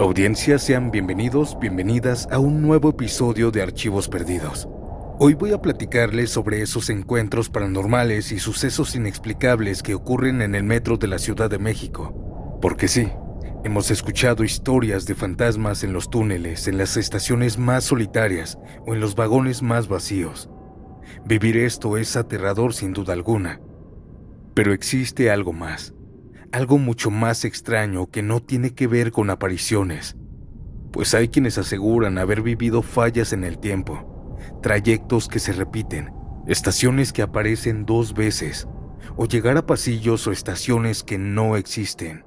Audiencia, sean bienvenidos, bienvenidas a un nuevo episodio de Archivos Perdidos. Hoy voy a platicarles sobre esos encuentros paranormales y sucesos inexplicables que ocurren en el metro de la Ciudad de México. Porque sí, hemos escuchado historias de fantasmas en los túneles, en las estaciones más solitarias o en los vagones más vacíos. Vivir esto es aterrador sin duda alguna. Pero existe algo más. Algo mucho más extraño que no tiene que ver con apariciones, pues hay quienes aseguran haber vivido fallas en el tiempo, trayectos que se repiten, estaciones que aparecen 2 veces, o llegar a pasillos o estaciones que no existen.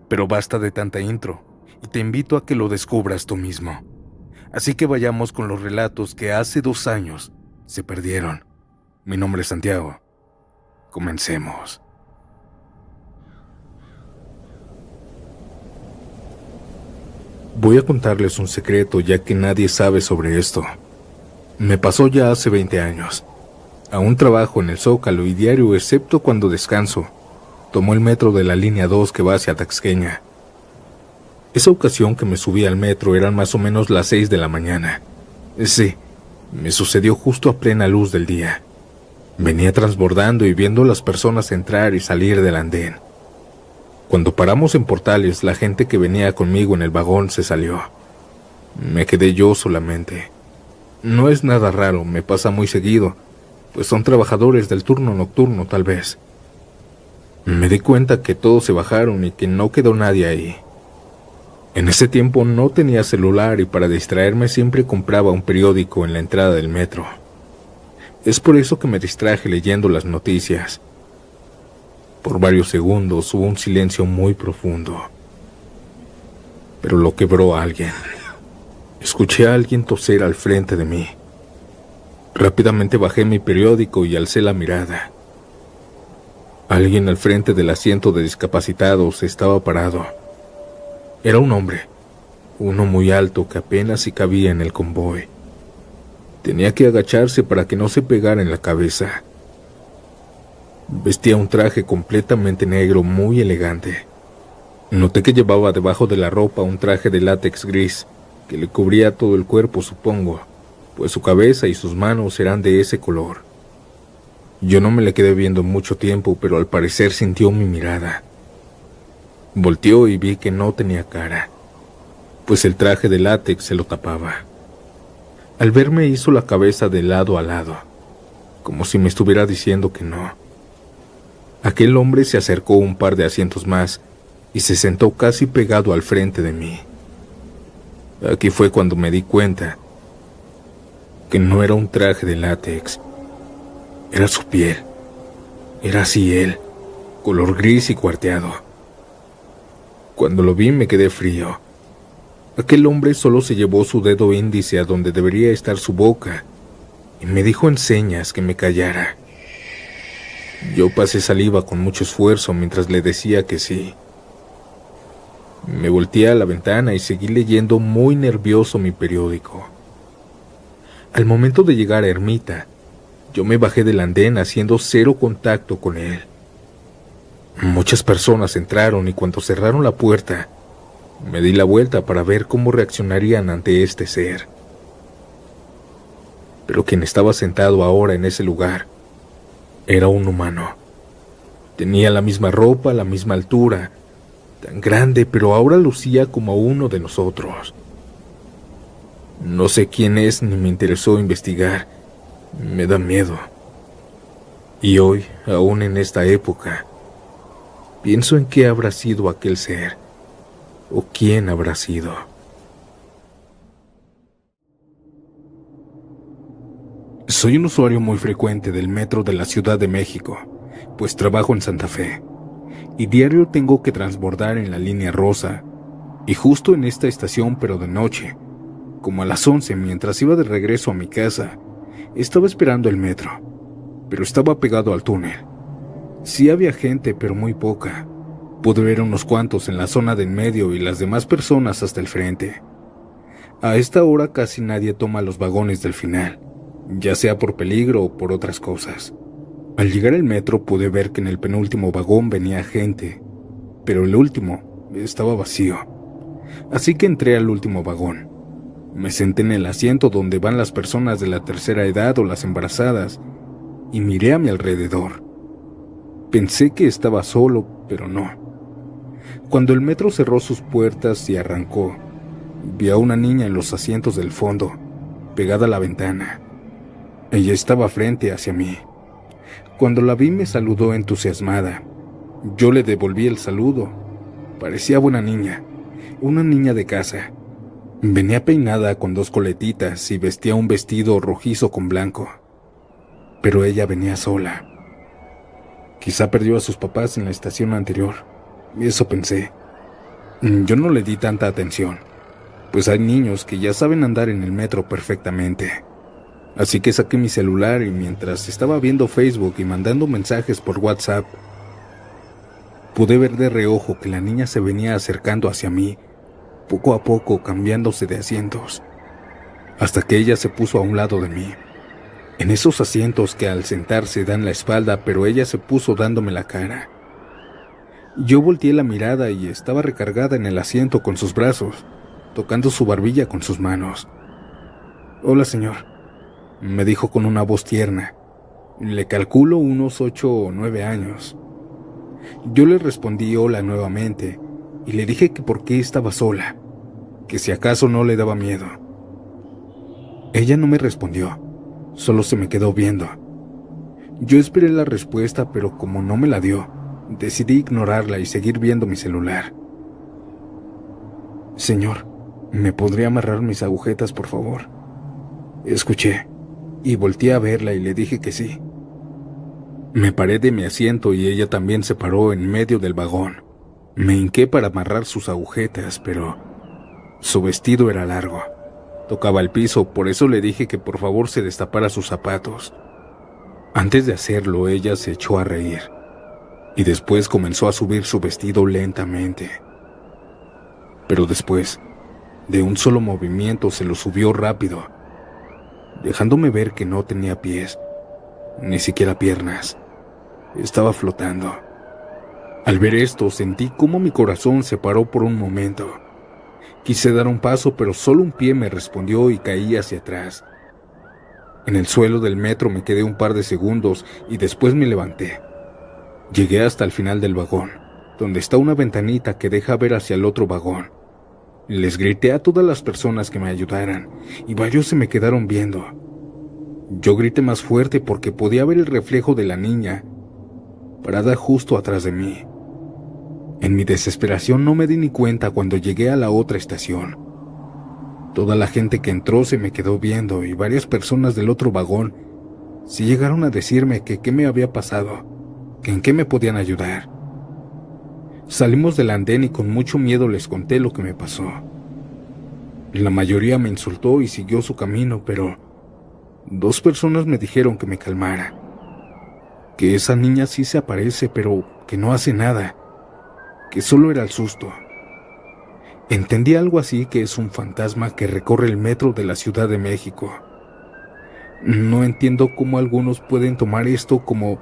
Pero basta de tanta intro, y te invito a que lo descubras tú mismo. Así que vayamos con los relatos que hace 2 años se perdieron. Mi nombre es Santiago. Comencemos. Voy a contarles un secreto ya que nadie sabe sobre esto. Me pasó ya hace 20 años. Aún trabajo en el Zócalo y diario, excepto cuando descanso, tomo el metro de la línea 2 que va hacia Taxqueña. Esa ocasión que me subí al metro eran más o menos las 6 de la mañana. Sí, me sucedió justo a plena luz del día. Venía transbordando y viendo a las personas entrar y salir del andén. Cuando paramos en Portales, la gente que venía conmigo en el vagón se salió. Me quedé yo solamente. No es nada raro, me pasa muy seguido, pues son trabajadores del turno nocturno tal vez. Me di cuenta que todos se bajaron y que no quedó nadie ahí. En ese tiempo no tenía celular y para distraerme siempre compraba un periódico en la entrada del metro. Es por eso que me distraje leyendo las noticias. Por varios segundos hubo un silencio muy profundo. Pero lo quebró alguien. Escuché a alguien toser al frente de mí. Rápidamente bajé mi periódico y alcé la mirada. Alguien al frente del asiento de discapacitados estaba parado. Era un hombre, uno muy alto que apenas si cabía en el convoy. Tenía que agacharse para que no se pegara en la cabeza. Vestía un traje completamente negro muy elegante. Noté que llevaba debajo de la ropa un traje de látex gris que le cubría todo el cuerpo, supongo, pues su cabeza y sus manos eran de ese color. Yo no me le quedé viendo mucho tiempo, pero al parecer sintió mi mirada. Volteó y vi que no tenía cara, pues el traje de látex se lo tapaba. Al verme hizo la cabeza de lado a lado, como si me estuviera diciendo que no. Aquel hombre se acercó un par de asientos más y se sentó casi pegado al frente de mí. Aquí fue cuando me di cuenta que no era un traje de látex, era su piel. Era así él, color gris y cuarteado. Cuando lo vi me quedé frío. Aquel hombre solo se llevó su dedo índice a donde debería estar su boca y me dijo en señas que me callara. Yo pasé saliva con mucho esfuerzo mientras le decía que sí. Me volteé a la ventana y seguí leyendo muy nervioso mi periódico. Al momento de llegar a Ermita, yo me bajé del andén haciendo cero contacto con él. Muchas personas entraron y cuando cerraron la puerta, me di la vuelta para ver cómo reaccionarían ante este ser. Pero quien estaba sentado ahora en ese lugar era un humano. Tenía la misma ropa, la misma altura, tan grande, pero ahora lucía como uno de nosotros. No sé quién es ni me interesó investigar. Me da miedo. Y hoy, aún en esta época, pienso en qué habrá sido aquel ser, o quién habrá sido. Soy un usuario muy frecuente del metro de la Ciudad de México, pues trabajo en Santa Fe, y diario tengo que transbordar en la línea rosa, y justo en esta estación pero de noche, como a las 11 mientras iba de regreso a mi casa, estaba esperando el metro, pero estaba pegado al túnel. Sí había gente, pero muy poca. Pude ver unos cuantos en la zona de en medio y las demás personas hasta el frente. A esta hora casi nadie toma los vagones del final, ya sea por peligro o por otras cosas. Al llegar al metro pude ver que en el penúltimo vagón venía gente, pero el último estaba vacío. Así que entré al último vagón. Me senté en el asiento donde van las personas de la tercera edad o las embarazadas y miré a mi alrededor. Pensé que estaba solo, pero no. Cuando el metro cerró sus puertas y arrancó, vi a una niña en los asientos del fondo, pegada a la ventana. Ella estaba frente hacia mí. Cuando la vi me saludó entusiasmada. Yo le devolví el saludo. Parecía buena niña, una niña de casa. Venía peinada con 2 coletitas y vestía un vestido rojizo con blanco. Pero ella venía sola. Quizá perdió a sus papás en la estación anterior. Eso pensé. Yo no le di tanta atención, pues hay niños que ya saben andar en el metro perfectamente. Así que saqué mi celular y mientras estaba viendo Facebook y mandando mensajes por WhatsApp, pude ver de reojo que la niña se venía acercando hacia mí, poco a poco cambiándose de asientos, hasta que ella se puso a un lado de mí. En esos asientos que al sentarse dan la espalda, pero ella se puso dándome la cara. Yo volteé la mirada y estaba recargada en el asiento con sus brazos, tocando su barbilla con sus manos. «Hola, señor», me dijo con una voz tierna. Le calculo unos 8 o 9 años. Yo le respondí hola nuevamente y le dije que por qué estaba sola, que si acaso no le daba miedo. Ella no me respondió, solo se me quedó viendo. Yo esperé la respuesta, pero como no me la dio, decidí ignorarla y seguir viendo mi celular. «Señor, ¿me podría amarrar mis agujetas, por favor?», escuché, y volteé a verla y le dije que sí. Me paré de mi asiento y ella también se paró en medio del vagón. Me hinqué para amarrar sus agujetas, pero su vestido era largo. Tocaba el piso, por eso le dije que por favor se destapara sus zapatos. Antes de hacerlo, ella se echó a reír, y después comenzó a subir su vestido lentamente. Pero después, de un solo movimiento, se lo subió rápido, dejándome ver que no tenía pies, ni siquiera piernas. Estaba flotando. Al ver esto, sentí cómo mi corazón se paró por un momento. Quise dar un paso, pero solo un pie me respondió y caí hacia atrás. En el suelo del metro me quedé un par de segundos y después me levanté. Llegué hasta el final del vagón, donde está una ventanita que deja ver hacia el otro vagón. Les grité a todas las personas que me ayudaran y varios se me quedaron viendo. Yo grité más fuerte porque podía ver el reflejo de la niña parada justo atrás de mí. En mi desesperación no me di ni cuenta cuando llegué a la otra estación. Toda la gente que entró se me quedó viendo y varias personas del otro vagón sí llegaron a decirme que qué me había pasado, que en qué me podían ayudar. Salimos del andén y con mucho miedo les conté lo que me pasó. La mayoría me insultó y siguió su camino, pero 2 personas me dijeron que me calmara, que esa niña sí se aparece, pero que no hace nada, que solo era el susto. Entendí algo así, que es un fantasma que recorre el metro de la Ciudad de México. No entiendo cómo algunos pueden tomar esto como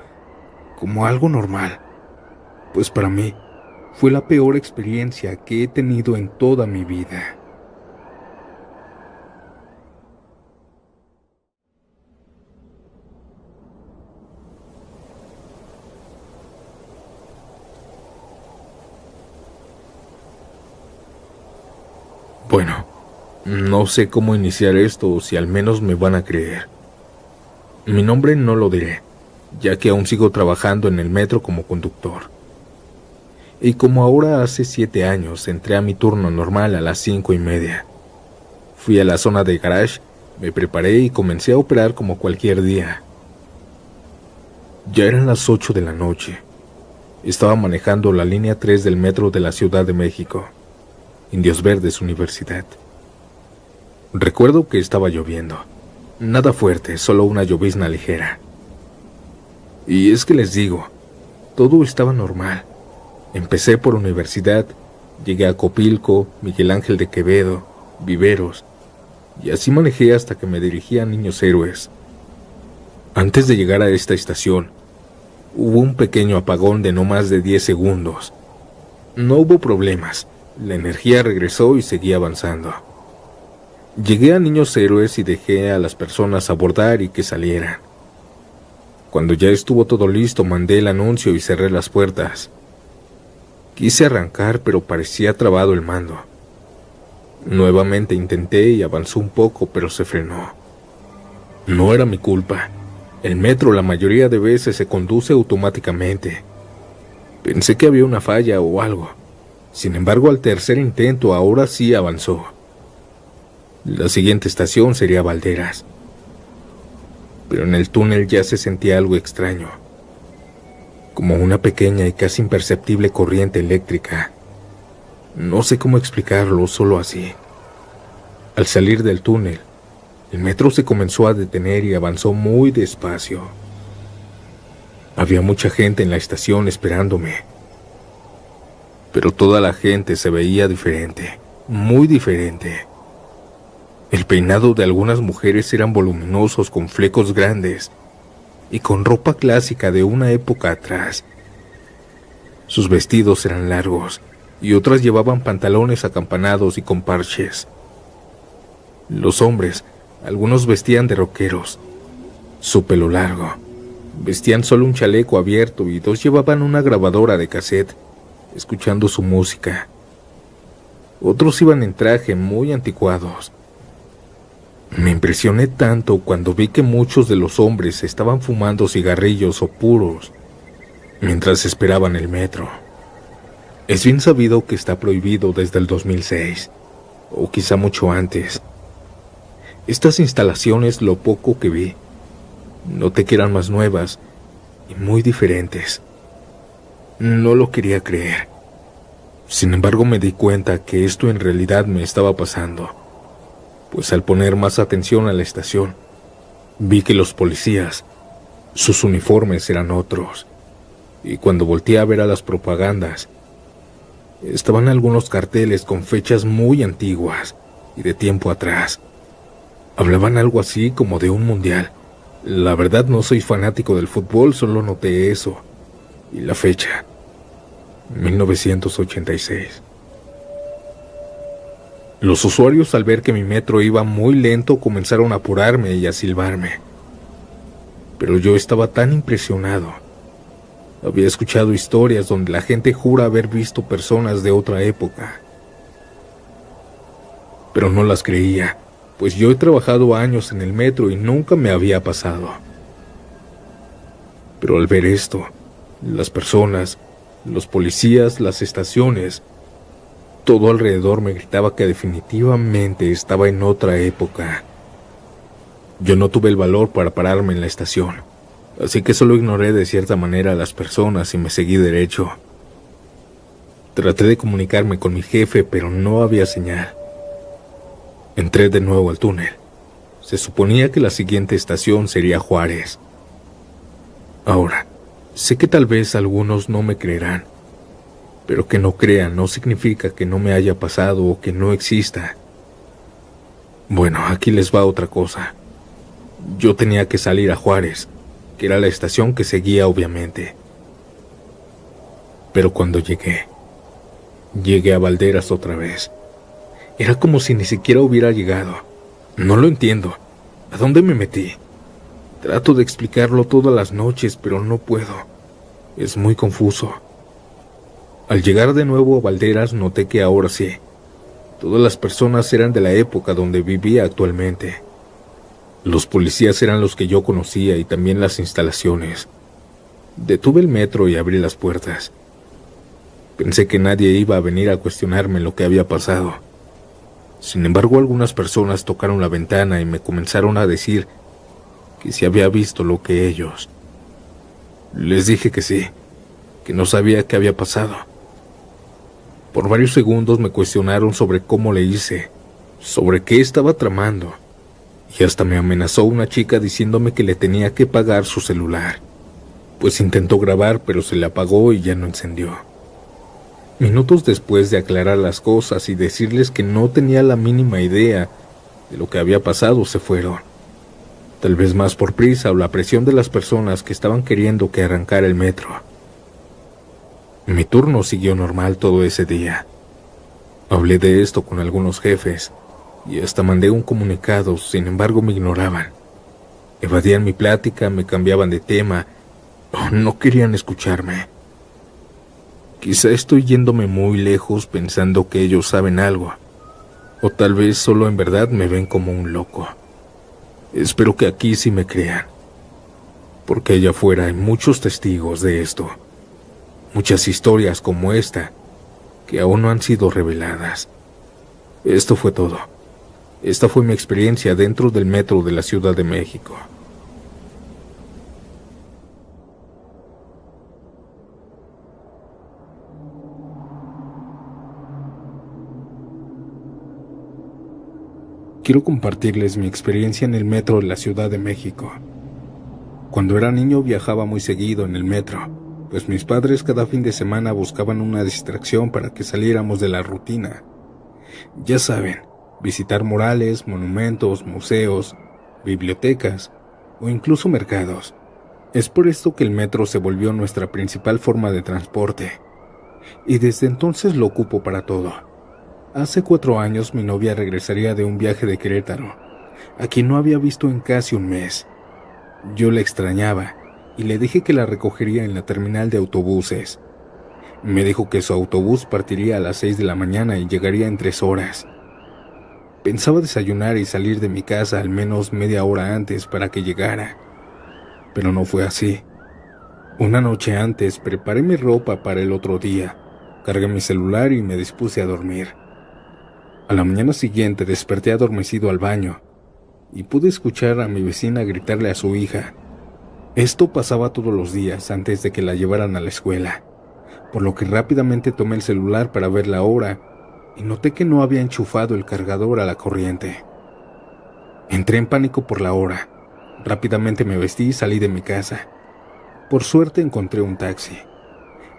algo normal, pues para mí fue la peor experiencia que he tenido en toda mi vida. Bueno, no sé cómo iniciar esto o si al menos me van a creer. Mi nombre no lo diré, ya que aún sigo trabajando en el metro como conductor. Y como ahora hace 7 años entré a mi turno normal a las 5:30. Fui a la zona de garage, me preparé y comencé a operar como cualquier día. Ya eran las 8 de la noche. Estaba manejando la línea 3 del metro de la Ciudad de México, Indios Verdes Universidad. Recuerdo que estaba lloviendo. Nada fuerte, solo una llovizna ligera. Y es que les digo, todo estaba normal. Empecé por Universidad, llegué a Copilco, Miguel Ángel de Quevedo, Viveros, y así manejé hasta que me dirigí a Niños Héroes. Antes de llegar a esta estación, hubo un pequeño apagón de no más de 10 segundos. No hubo problemas, La energía regresó y seguí avanzando. Llegué a Niños Héroes y dejé a las personas abordar y que salieran. Cuando ya estuvo todo listo, mandé el anuncio y cerré las puertas. Quise arrancar, pero parecía trabado el mando. Nuevamente intenté y avanzó un poco, pero se frenó. No era mi culpa. El metro la mayoría de veces se conduce automáticamente. Pensé que había una falla o algo. Sin embargo, al tercer intento, ahora sí avanzó. La siguiente estación sería Valderas. Pero en el túnel ya se sentía algo extraño, como una pequeña y casi imperceptible corriente eléctrica. No sé cómo explicarlo, solo así. Al salir del túnel, el metro se comenzó a detener y avanzó muy despacio. Había mucha gente en la estación esperándome, pero toda la gente se veía diferente, muy diferente. El peinado de algunas mujeres eran voluminosos con flecos grandes y con ropa clásica de una época atrás. Sus vestidos eran largos y otras llevaban pantalones acampanados y con parches. Los hombres, algunos vestían de rockeros, su pelo largo. Vestían solo un chaleco abierto y dos llevaban una grabadora de cassette, escuchando su música. Otros iban en traje muy anticuados. Me impresioné tanto cuando vi que muchos de los hombres estaban fumando cigarrillos o puros mientras esperaban el metro. Es bien sabido que está prohibido desde el 2006, o quizá mucho antes. Estas instalaciones, lo poco que vi, noté que eran más nuevas y muy diferentes. No lo quería creer. Sin embargo, me di cuenta que esto en realidad me estaba pasando, pues al poner más atención a la estación, vi que los policías, sus uniformes eran otros, y cuando volteé a ver a las propagandas, estaban algunos carteles con fechas muy antiguas y de tiempo atrás. Hablaban algo así como de un mundial. La verdad no soy fanático del fútbol, solo noté eso. Y la fecha, 1986. Los usuarios, al ver que mi metro iba muy lento, comenzaron a apurarme y a silbarme. Pero yo estaba tan impresionado. Había escuchado historias donde la gente jura haber visto personas de otra época. Pero no las creía, pues yo he trabajado años en el metro y nunca me había pasado. Pero al ver esto, las personas, los policías, las estaciones, todo alrededor me gritaba que definitivamente estaba en otra época. Yo no tuve el valor para pararme en la estación, así que solo ignoré de cierta manera a las personas y me seguí derecho. Traté de comunicarme con mi jefe, pero no había señal. Entré de nuevo al túnel. Se suponía que la siguiente estación sería Juárez. Ahora, sé que tal vez algunos no me creerán, pero que no crean no significa que no me haya pasado o que no exista. Bueno, aquí les va otra cosa. Yo tenía que salir a Juárez, que era la estación que seguía obviamente. Pero cuando llegué a Valderas otra vez. Era como si ni siquiera hubiera llegado. No lo entiendo. ¿A dónde me metí? Trato de explicarlo todas las noches, pero no puedo. Es muy confuso. Al llegar de nuevo a Valderas, noté que ahora sí, todas las personas eran de la época donde vivía actualmente. Los policías eran los que yo conocía y también las instalaciones. Detuve el metro y abrí las puertas. Pensé que nadie iba a venir a cuestionarme lo que había pasado. Sin embargo, algunas personas tocaron la ventana y me comenzaron a decir que si había visto lo que ellos. Les dije que sí, que no sabía qué había pasado. Por varios segundos me cuestionaron sobre cómo le hice, sobre qué estaba tramando, y hasta me amenazó una chica diciéndome que le tenía que pagar su celular, pues intentó grabar pero se le apagó y ya no encendió. Minutos después de aclarar las cosas y decirles que no tenía la mínima idea de lo que había pasado, se fueron. Tal vez más por prisa o la presión de las personas que estaban queriendo que arrancara el metro. Mi turno siguió normal todo ese día. Hablé de esto con algunos jefes y hasta mandé un comunicado, sin embargo me ignoraban. Evadían mi plática, me cambiaban de tema o no querían escucharme. Quizá estoy yéndome muy lejos pensando que ellos saben algo, o tal vez solo en verdad me ven como un loco. Espero que aquí sí me crean, porque allá afuera hay muchos testigos de esto, muchas historias como esta que aún no han sido reveladas. Esto fue todo. Esta fue mi experiencia dentro del metro de la Ciudad de México. Quiero compartirles mi experiencia en el metro de la Ciudad de México. Cuando era niño viajaba muy seguido en el metro, pues mis padres cada fin de semana buscaban una distracción para que saliéramos de la rutina. Ya saben, visitar murales, monumentos, museos, bibliotecas o incluso mercados. Es por esto que el metro se volvió nuestra principal forma de transporte, y desde entonces lo ocupo para todo. Hace 4 años mi novia regresaría de un viaje de Querétaro, a quien no había visto en casi un mes. Yo la extrañaba y le dije que la recogería en la terminal de autobuses. Me dijo que su autobús partiría a las 6 de la mañana y llegaría en 3 horas. Pensaba desayunar y salir de mi casa al menos media hora antes para que llegara, pero no fue así. Una noche antes preparé mi ropa para el otro día, cargué mi celular y me dispuse a dormir. A la mañana siguiente desperté adormecido al baño y pude escuchar a mi vecina gritarle a su hija. Esto pasaba todos los días antes de que la llevaran a la escuela, por lo que rápidamente tomé el celular para ver la hora y noté que no había enchufado el cargador a la corriente. Entré en pánico por la hora. Rápidamente me vestí y salí de mi casa. Por suerte encontré un taxi.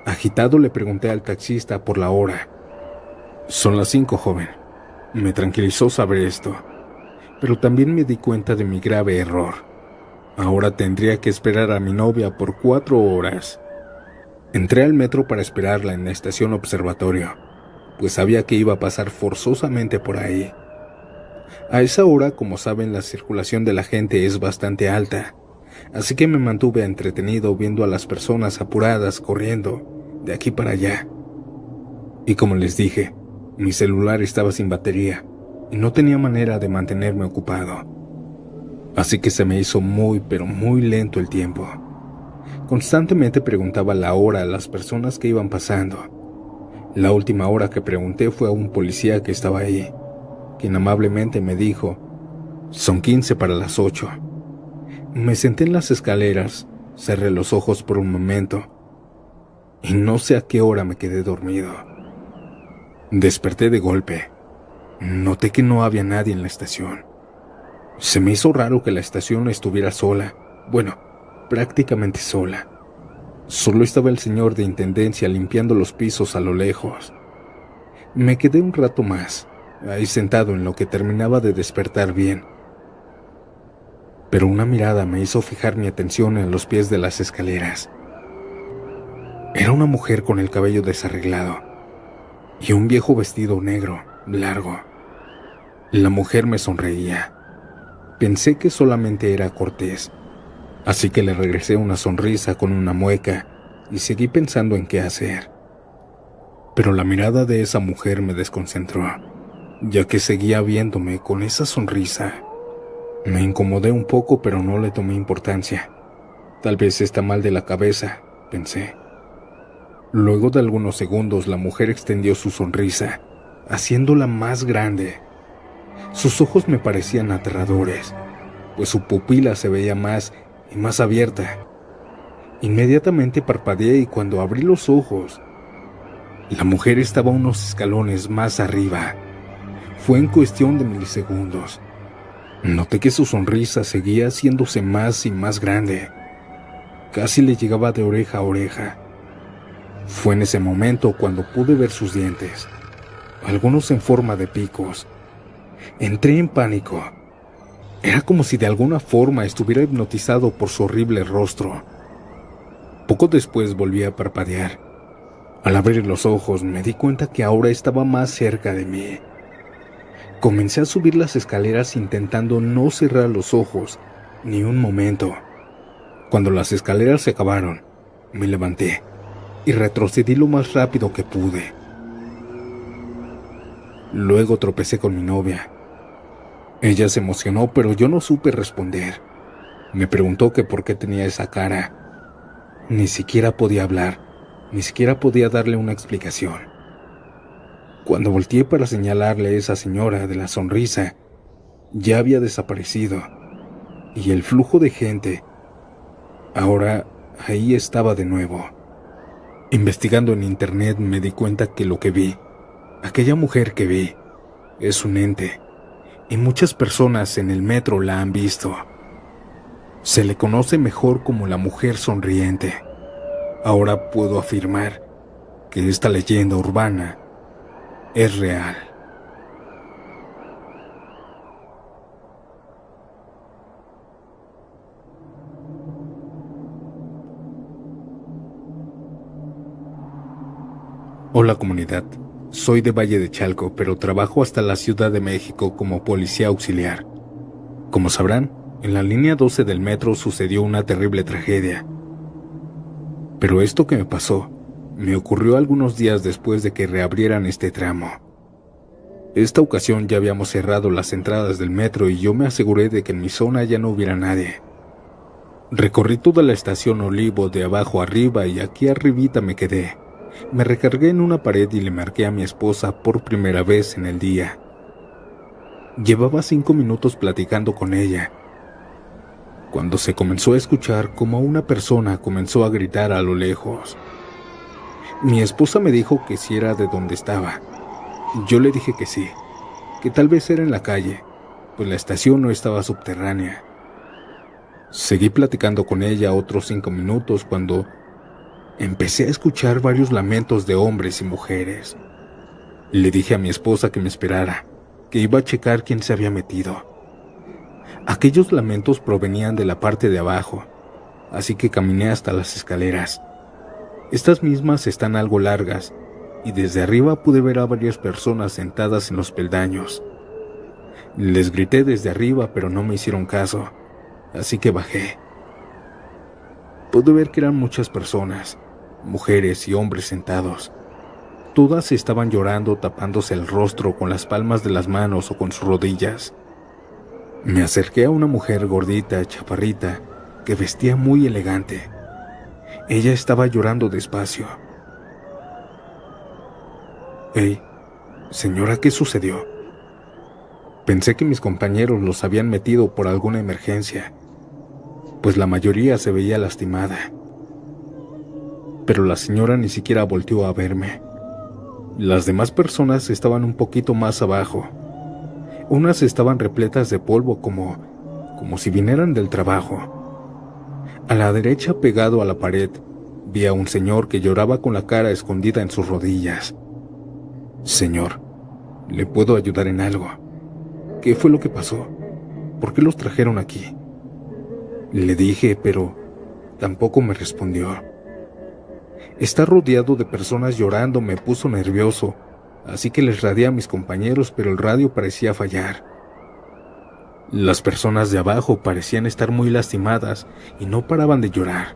Agitado le pregunté al taxista por la hora. «Son las 5, joven». Me tranquilizó saber esto, pero también me di cuenta de mi grave error. Ahora tendría que esperar a mi novia por 4 horas. Entré al metro para esperarla en la estación Observatorio, pues sabía que iba a pasar forzosamente por ahí. A esa hora, como saben, la circulación de la gente es bastante alta, así que me mantuve entretenido viendo a las personas apuradas corriendo de aquí para allá. Y como les dije, mi celular estaba sin batería y no tenía manera de mantenerme ocupado. Así que se me hizo muy, pero muy lento el tiempo. Constantemente preguntaba la hora a las personas que iban pasando. La última hora que pregunté fue a un policía que estaba ahí, quien amablemente me dijo: «Son 15 para las 8». Me senté en las escaleras, cerré los ojos por un momento y no sé a qué hora me quedé dormido. Desperté de golpe. Noté que no había nadie en la estación. Se me hizo raro que la estación estuviera sola. Bueno, prácticamente sola. Solo estaba el señor de intendencia limpiando los pisos a lo lejos. Me quedé un rato más, ahí sentado en lo que terminaba de despertar bien. Pero una mirada me hizo fijar mi atención en los pies de las escaleras. Era una mujer con el cabello desarreglado y un viejo vestido negro, largo. La mujer me sonreía. Pensé que solamente era cortés, así que le regresé una sonrisa con una mueca y seguí pensando en qué hacer. Pero la mirada de esa mujer me desconcentró, ya que seguía viéndome con esa sonrisa. Me incomodé un poco, pero no le tomé importancia. Tal vez está mal de la cabeza, pensé. Luego de algunos segundos, la mujer extendió su sonrisa, haciéndola más grande. Sus ojos me parecían aterradores, pues su pupila se veía más y más abierta. Inmediatamente parpadeé y cuando abrí los ojos, la mujer estaba unos escalones más arriba. Fue en cuestión de milisegundos. Noté que su sonrisa seguía haciéndose más y más grande. Casi le llegaba de oreja a oreja. Fue en ese momento cuando pude ver sus dientes, algunos en forma de picos. Entré en pánico. Era como si de alguna forma estuviera hipnotizado por su horrible rostro. Poco después volví a parpadear. Al abrir los ojos me di cuenta que ahora estaba más cerca de mí. Comencé a subir las escaleras intentando no cerrar los ojos ni un momento. Cuando las escaleras se acabaron, me levanté y retrocedí lo más rápido que pude. Luego tropecé con mi novia. Ella se emocionó, pero yo no supe responder. Me preguntó que por qué tenía esa cara. Ni siquiera podía hablar, ni siquiera podía darle una explicación. Cuando volteé para señalarle a esa señora de la sonrisa, ya había desaparecido, y el flujo de gente ahora ahí estaba de nuevo. Investigando en internet me di cuenta que lo que vi, aquella mujer que vi, es un ente, y muchas personas en el metro la han visto. Se le conoce mejor como la mujer sonriente. Ahora puedo afirmar que esta leyenda urbana es real. Hola comunidad, soy de Valle de Chalco, pero trabajo hasta la Ciudad de México como policía auxiliar. Como sabrán, en la línea 12 del metro sucedió una terrible tragedia. Pero esto que me pasó, me ocurrió algunos días después de que reabrieran este tramo. Esta ocasión ya habíamos cerrado las entradas del metro y yo me aseguré de que en mi zona ya no hubiera nadie. Recorrí toda la estación Olivo de abajo arriba y aquí arribita me quedé. Me recargué en una pared y le marqué a mi esposa por primera vez en el día. Llevaba 5 minutos platicando con ella, cuando se comenzó a escuchar como una persona comenzó a gritar a lo lejos. Mi esposa me dijo que si era de donde estaba. Yo le dije que sí, que tal vez era en la calle, pues la estación no estaba subterránea. Seguí platicando con ella otros 5 minutos cuando empecé a escuchar varios lamentos de hombres y mujeres. Le dije a mi esposa que me esperara, que iba a checar quién se había metido. Aquellos lamentos provenían de la parte de abajo, así que caminé hasta las escaleras. Estas mismas están algo largas, y desde arriba pude ver a varias personas sentadas en los peldaños. Les grité desde arriba, pero no me hicieron caso, así que bajé. Pude ver que eran muchas personas, mujeres y hombres sentados. Todas estaban llorando, tapándose el rostro con las palmas de las manos o con sus rodillas. Me acerqué a una mujer gordita, chaparrita, que vestía muy elegante. Ella estaba llorando despacio. «Hey, señora, ¿qué sucedió?» Pensé que mis compañeros los habían metido por alguna emergencia, pues la mayoría se veía lastimada. Pero la señora ni siquiera volteó a verme. Las demás personas estaban un poquito más abajo. Unas estaban repletas de polvo como si vinieran del trabajo. A la derecha, pegado a la pared, vi a un señor que lloraba con la cara escondida en sus rodillas. «Señor, ¿le puedo ayudar en algo? ¿Qué fue lo que pasó? ¿Por qué los trajeron aquí?», le dije, pero tampoco me respondió. Estar rodeado de personas llorando me puso nervioso, así que les radié a mis compañeros, pero el radio parecía fallar. Las personas de abajo parecían estar muy lastimadas y no paraban de llorar.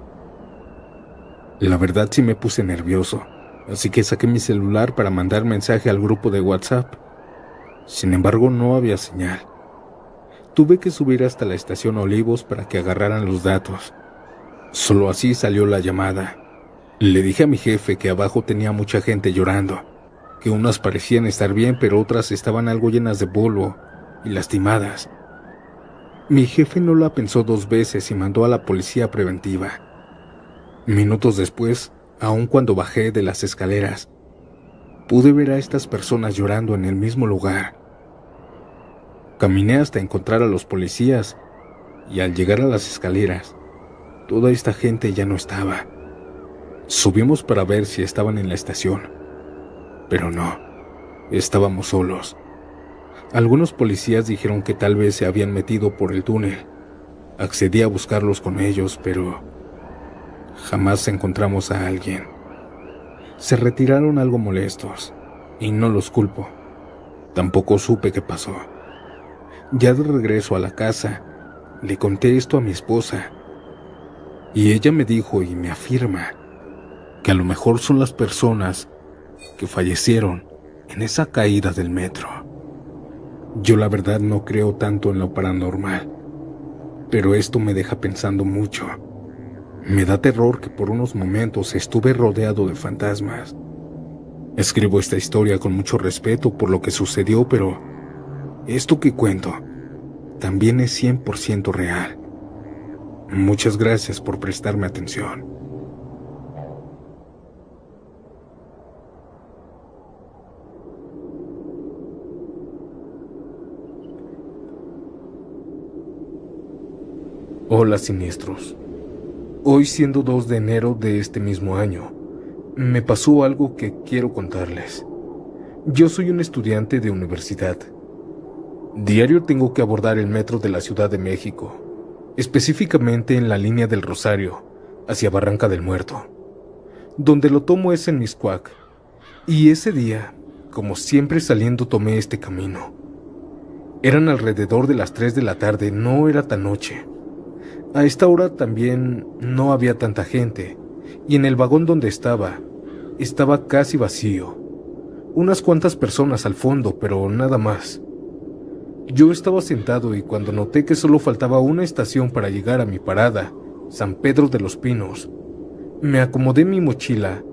La verdad sí me puse nervioso, así que saqué mi celular para mandar mensaje al grupo de WhatsApp. Sin embargo, no había señal. Tuve que subir hasta la estación Olivos para que agarraran los datos. Solo así salió la llamada. Le dije a mi jefe que abajo tenía mucha gente llorando, que unas parecían estar bien, pero otras estaban algo llenas de polvo y lastimadas. Mi jefe no la pensó 2 veces y mandó a la policía preventiva. Minutos después, aun cuando bajé de las escaleras, pude ver a estas personas llorando en el mismo lugar. Caminé hasta encontrar a los policías y al llegar a las escaleras, toda esta gente ya no estaba. Subimos para ver si estaban en la estación, pero no, estábamos solos. Algunos policías dijeron que tal vez se habían metido por el túnel. Accedí a buscarlos con ellos, pero jamás encontramos a alguien. Se retiraron algo molestos, y no los culpo. Tampoco supe qué pasó. Ya de regreso a la casa, le conté esto a mi esposa, y ella me dijo y me afirma que a lo mejor son las personas que fallecieron en esa caída del metro. Yo la verdad no creo tanto en lo paranormal, pero esto me deja pensando mucho. Me da terror que por unos momentos estuve rodeado de fantasmas. Escribo esta historia con mucho respeto por lo que sucedió, pero esto que cuento también es 100% real. Muchas gracias por prestarme atención. Hola, siniestros. Hoy, siendo 2 de enero de este mismo año, me pasó algo que quiero contarles. Yo soy un estudiante de universidad. Diario tengo que abordar el metro de la Ciudad de México, específicamente en la línea del Rosario, hacia Barranca del Muerto. Donde lo tomo es en Mixcoac, y ese día, como siempre saliendo, tomé este camino. Eran alrededor de las 3 de la tarde, no era tan noche. A esta hora también no había tanta gente, y en el vagón donde estaba casi vacío. Unas cuantas personas al fondo, pero nada más. Yo estaba sentado y cuando noté que solo faltaba una estación para llegar a mi parada, San Pedro de los Pinos, me acomodé mi mochila,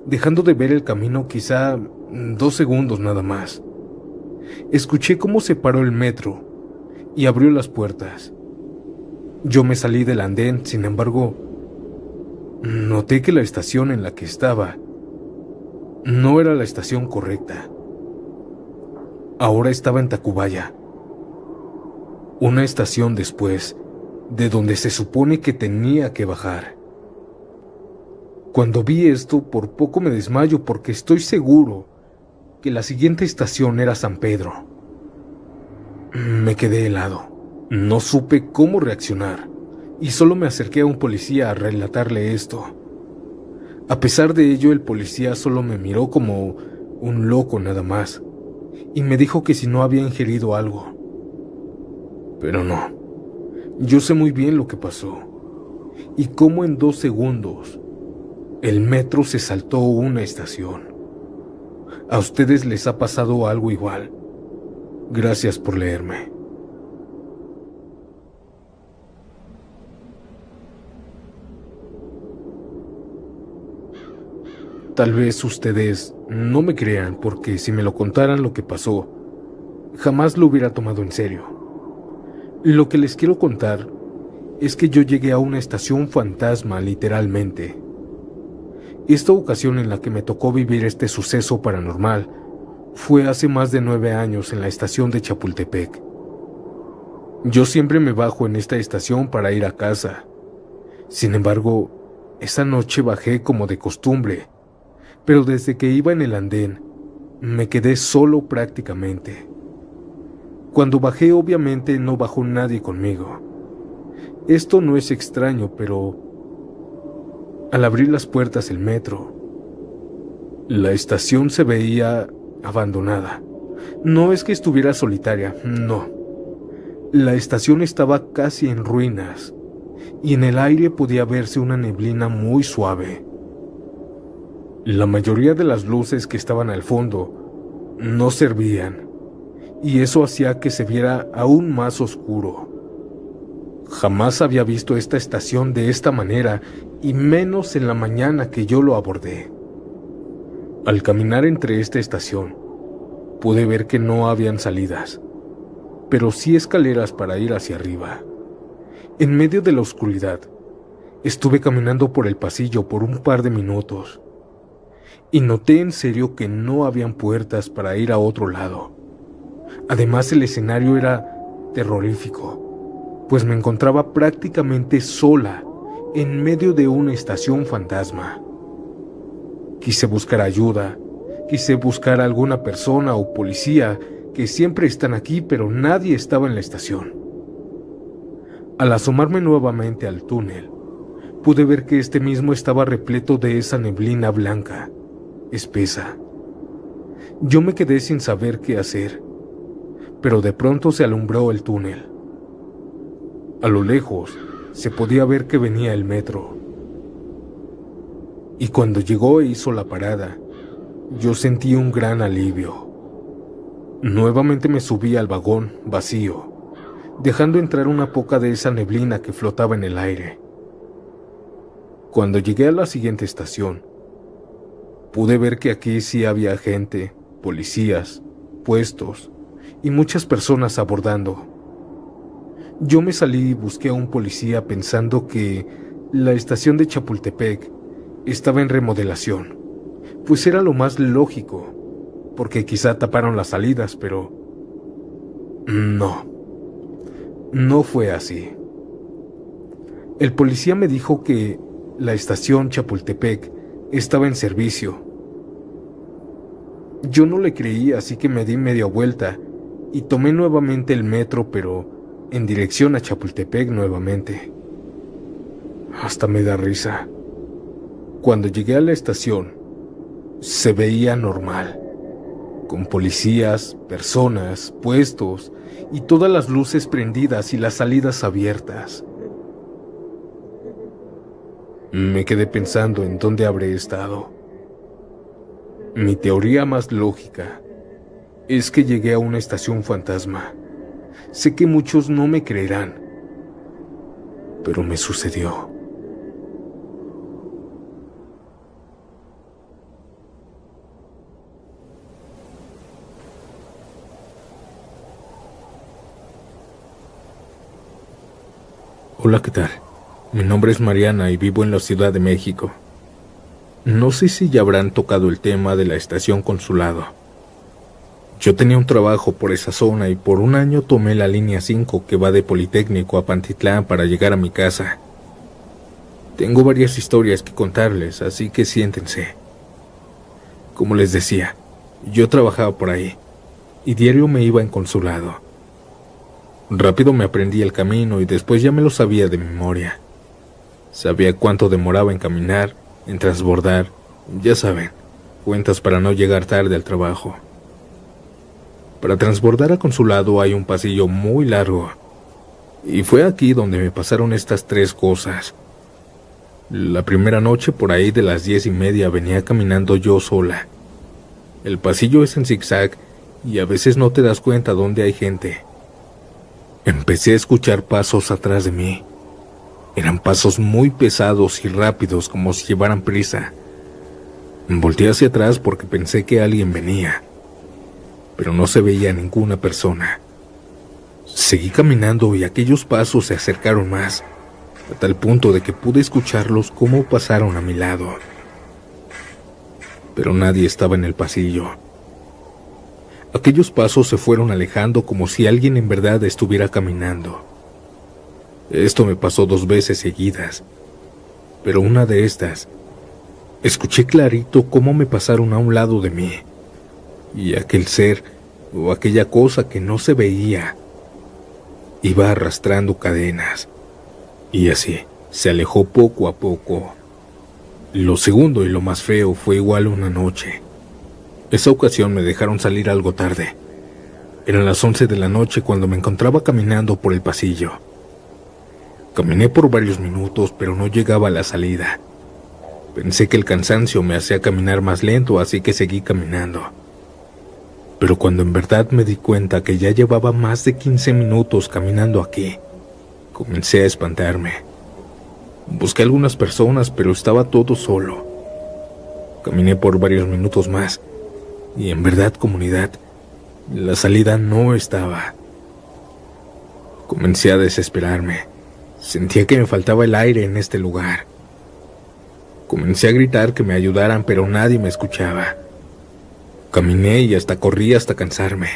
dejando de ver el camino quizá 2 segundos nada más. Escuché cómo se paró el metro y abrió las puertas. Yo me salí del andén, sin embargo, noté que la estación en la que estaba no era la estación correcta. Ahora estaba en Tacubaya, una estación después de donde se supone que tenía que bajar. Cuando vi esto, por poco me desmayo porque estoy seguro que la siguiente estación era San Pedro. Me quedé helado. No supe cómo reaccionar y solo me acerqué a un policía a relatarle esto. A pesar de ello, el policía solo me miró como un loco nada más y me dijo que si no había ingerido algo. Pero no, yo sé muy bien lo que pasó y cómo en 2 segundos el metro se saltó una estación. ¿A ustedes les ha pasado algo igual? Gracias por leerme. Tal vez ustedes no me crean porque si me lo contaran lo que pasó, jamás lo hubiera tomado en serio. Lo que les quiero contar es que yo llegué a una estación fantasma literalmente. Esta ocasión en la que me tocó vivir este suceso paranormal fue hace más de 9 años en la estación de Chapultepec. Yo siempre me bajo en esta estación para ir a casa. Sin embargo, esa noche bajé como de costumbre, pero desde que iba en el andén, me quedé solo prácticamente. Cuando bajé, obviamente no bajó nadie conmigo. Esto no es extraño, pero al abrir las puertas del metro, la estación se veía abandonada. No es que estuviera solitaria, no. La estación estaba casi en ruinas, y en el aire podía verse una neblina muy suave. La mayoría de las luces que estaban al fondo no servían, y eso hacía que se viera aún más oscuro. Jamás había visto esta estación de esta manera, y menos en la mañana que yo lo abordé. Al caminar entre esta estación, pude ver que no habían salidas, pero sí escaleras para ir hacia arriba. En medio de la oscuridad, estuve caminando por el pasillo por un par de minutos, y noté en serio que no habían puertas para ir a otro lado. Además, el escenario era terrorífico, pues me encontraba prácticamente sola en medio de una estación fantasma. Quise buscar ayuda, quise buscar a alguna persona o policía que siempre están aquí, pero nadie estaba en la estación. Al asomarme nuevamente al túnel, pude ver que este mismo estaba repleto de esa neblina blanca. espesa. Yo me quedé sin saber qué hacer, pero de pronto se alumbró el túnel. A lo lejos se podía ver que venía el metro. Y cuando llegó e hizo la parada, yo sentí un gran alivio. Nuevamente me subí al vagón vacío, dejando entrar una poca de esa neblina que flotaba en el aire. Cuando llegué a la siguiente estación, pude ver que aquí sí había gente, policías, puestos y muchas personas abordando. Yo me salí y busqué a un policía pensando que la estación de Chapultepec estaba en remodelación, pues era lo más lógico, porque quizá taparon las salidas, pero no fue así. El policía me dijo que la estación Chapultepec estaba en servicio. Yo no le creí, así que me di media vuelta y tomé nuevamente el metro, pero en dirección a Chapultepec nuevamente. Hasta me da risa. Cuando llegué a la estación, se veía normal, con policías, personas, puestos y todas las luces prendidas y las salidas abiertas. Me quedé pensando en dónde habré estado. Mi teoría más lógica es que llegué a una estación fantasma. Sé que muchos no me creerán, pero me sucedió. Hola, ¿qué tal? Mi nombre es Mariana y vivo en la Ciudad de México. No sé si ya habrán tocado el tema de la estación Consulado. Yo tenía un trabajo por esa zona y por un año tomé la línea 5 que va de Politécnico a Pantitlán para llegar a mi casa. Tengo varias historias que contarles, así que siéntense. Como les decía, yo trabajaba por ahí y diario me iba en Consulado. Rápido me aprendí el camino y después ya me lo sabía de memoria. Sabía cuánto demoraba en caminar, en transbordar, ya saben, cuentas para no llegar tarde al trabajo. Para transbordar a Consulado hay un pasillo muy largo, y fue aquí donde me pasaron estas 3 cosas. La primera noche, por ahí de las 10:30, venía caminando yo sola. El pasillo es en zigzag y a veces no te das cuenta dónde hay gente. Empecé a escuchar pasos atrás de mí. Eran pasos muy pesados y rápidos, como si llevaran prisa. Volteé hacia atrás porque pensé que alguien venía, pero no se veía ninguna persona. Seguí caminando y aquellos pasos se acercaron más, a tal punto de que pude escucharlos cómo pasaron a mi lado. Pero nadie estaba en el pasillo. Aquellos pasos se fueron alejando como si alguien en verdad estuviera caminando. Esto me pasó 2 veces seguidas, pero una de estas, escuché clarito cómo me pasaron a un lado de mí, y aquel ser, o aquella cosa que no se veía, iba arrastrando cadenas, y así se alejó poco a poco. Lo segundo y lo más feo fue igual una noche. Esa ocasión me dejaron salir algo tarde. Eran las 11 de la noche cuando me encontraba caminando por el pasillo. Caminé por varios minutos, pero no llegaba a la salida. Pensé que el cansancio me hacía caminar más lento, así que seguí caminando. Pero cuando en verdad me di cuenta que ya llevaba más de 15 minutos caminando aquí, comencé a espantarme. Busqué a algunas personas, pero estaba todo solo. Caminé por varios minutos más, y en verdad, comunidad, la salida no estaba. Comencé a desesperarme. Sentía que me faltaba el aire en este lugar. Comencé a gritar que me ayudaran, pero nadie me escuchaba. Caminé y hasta corrí hasta cansarme.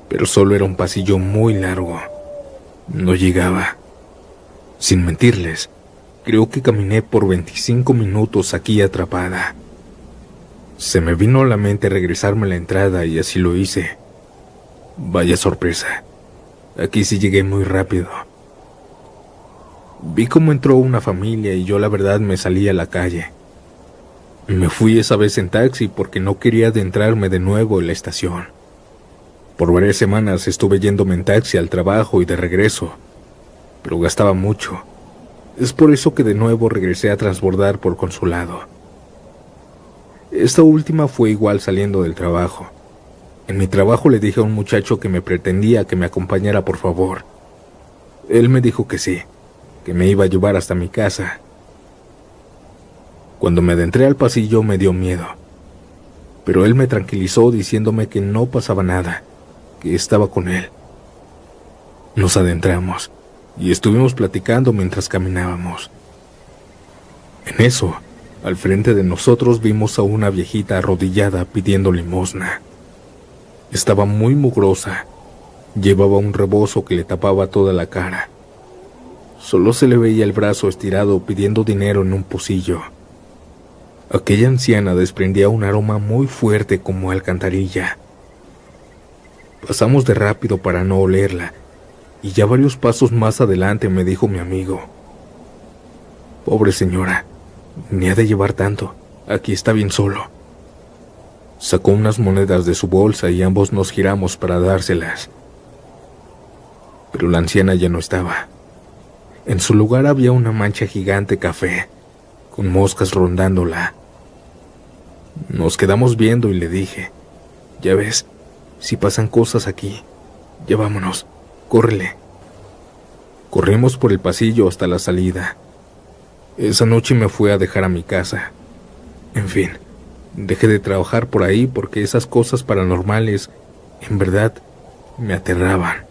Pero solo era un pasillo muy largo. No llegaba. Sin mentirles, creo que caminé por 25 minutos aquí atrapada. Se me vino a la mente regresarme a la entrada y así lo hice. Vaya sorpresa. Aquí sí llegué muy rápido. Vi cómo entró una familia y yo la verdad me salí a la calle. Me fui esa vez en taxi porque no quería adentrarme de nuevo en la estación. Por varias semanas estuve yéndome en taxi al trabajo y de regreso, pero gastaba mucho. Es por eso que de nuevo regresé a transbordar por Consulado. Esta última fue igual saliendo del trabajo. En mi trabajo le dije a un muchacho que me pretendía que me acompañara por favor. Él me dijo que sí, que me iba a llevar hasta mi casa. Cuando me adentré al pasillo me dio miedo, pero él me tranquilizó diciéndome que no pasaba nada, que estaba con él. Nos adentramos y estuvimos platicando mientras caminábamos. En eso, al frente de nosotros vimos a una viejita arrodillada pidiendo limosna. Estaba muy mugrosa, llevaba un rebozo que le tapaba toda la cara. Solo se le veía el brazo estirado pidiendo dinero en un pocillo. Aquella anciana desprendía un aroma muy fuerte como alcantarilla. Pasamos de rápido para no olerla, y ya varios pasos más adelante me dijo mi amigo: «Pobre señora, ni ha de llevar tanto, aquí está bien solo». Sacó unas monedas de su bolsa y ambos nos giramos para dárselas. Pero la anciana ya no estaba. En su lugar había una mancha gigante café, con moscas rondándola. Nos quedamos viendo y le dije: «Ya ves, si pasan cosas aquí, ya vámonos, córrele». Corrimos por el pasillo hasta la salida. Esa noche me fui a dejar a mi casa. En fin, dejé de trabajar por ahí porque esas cosas paranormales, en verdad, me aterraban.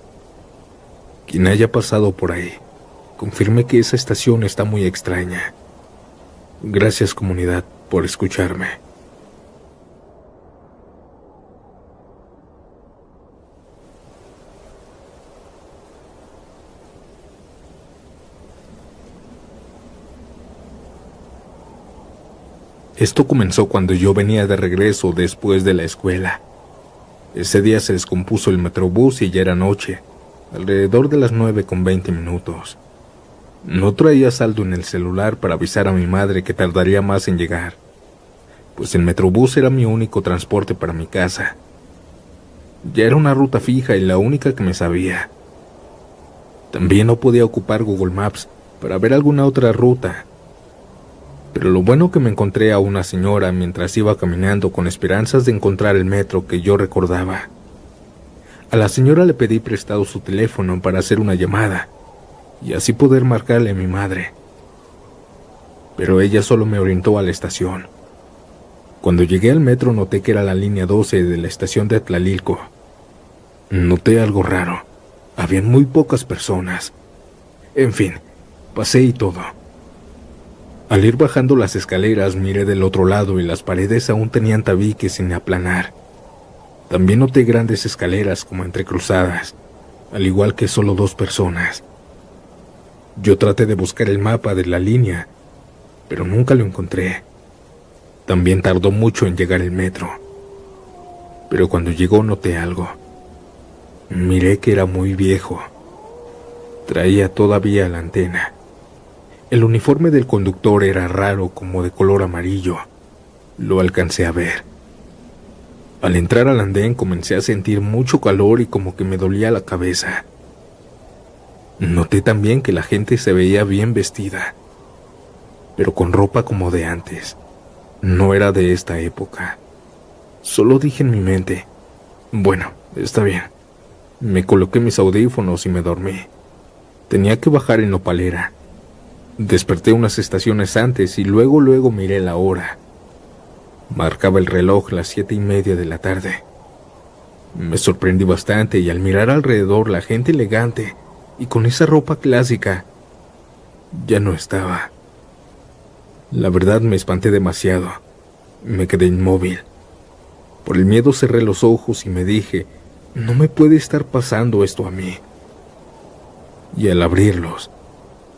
Quien haya pasado por ahí, confirme que esa estación está muy extraña. Gracias, comunidad, por escucharme. Esto comenzó cuando yo venía de regreso después de la escuela. Ese día se descompuso el metrobús y ya era noche, alrededor de las 9:20. No traía saldo en el celular para avisar a mi madre que tardaría más en llegar, pues el metrobús era mi único transporte para mi casa. Ya era una ruta fija y la única que me sabía. También no podía ocupar Google Maps para ver alguna otra ruta. Pero lo bueno que me encontré a una señora mientras iba caminando con esperanzas de encontrar el metro que yo recordaba. A la señora le pedí prestado su teléfono para hacer una llamada y así poder marcarle a mi madre. Pero ella solo me orientó a la estación. Cuando llegué al metro noté que era la línea 12 de la estación de Tlalilco. Noté algo raro. Habían muy pocas personas. En fin, pasé y todo. Al ir bajando las escaleras miré del otro lado y las paredes aún tenían tabiques sin aplanar. También noté grandes escaleras como entrecruzadas, al igual que solo 2 personas. Yo traté de buscar el mapa de la línea, pero nunca lo encontré. También tardó mucho en llegar el metro. Pero cuando llegó noté algo. Miré que era muy viejo. Traía todavía la antena. El uniforme del conductor era raro, como de color amarillo. Lo alcancé a ver. Al entrar al andén comencé a sentir mucho calor y como que me dolía la cabeza. Noté también que la gente se veía bien vestida, pero con ropa como de antes. No era de esta época. Solo dije en mi mente: bueno, está bien. Me coloqué mis audífonos y me dormí. Tenía que bajar en Nopalera. Desperté unas estaciones antes y luego miré la hora. Marcaba el reloj las 7:30 de la tarde. Me sorprendí bastante y al mirar alrededor la gente elegante y con esa ropa clásica ya no estaba. La verdad me espanté demasiado. Me quedé inmóvil. Por el miedo cerré los ojos y me dije: no me puede estar pasando esto a mí. Y al abrirlos,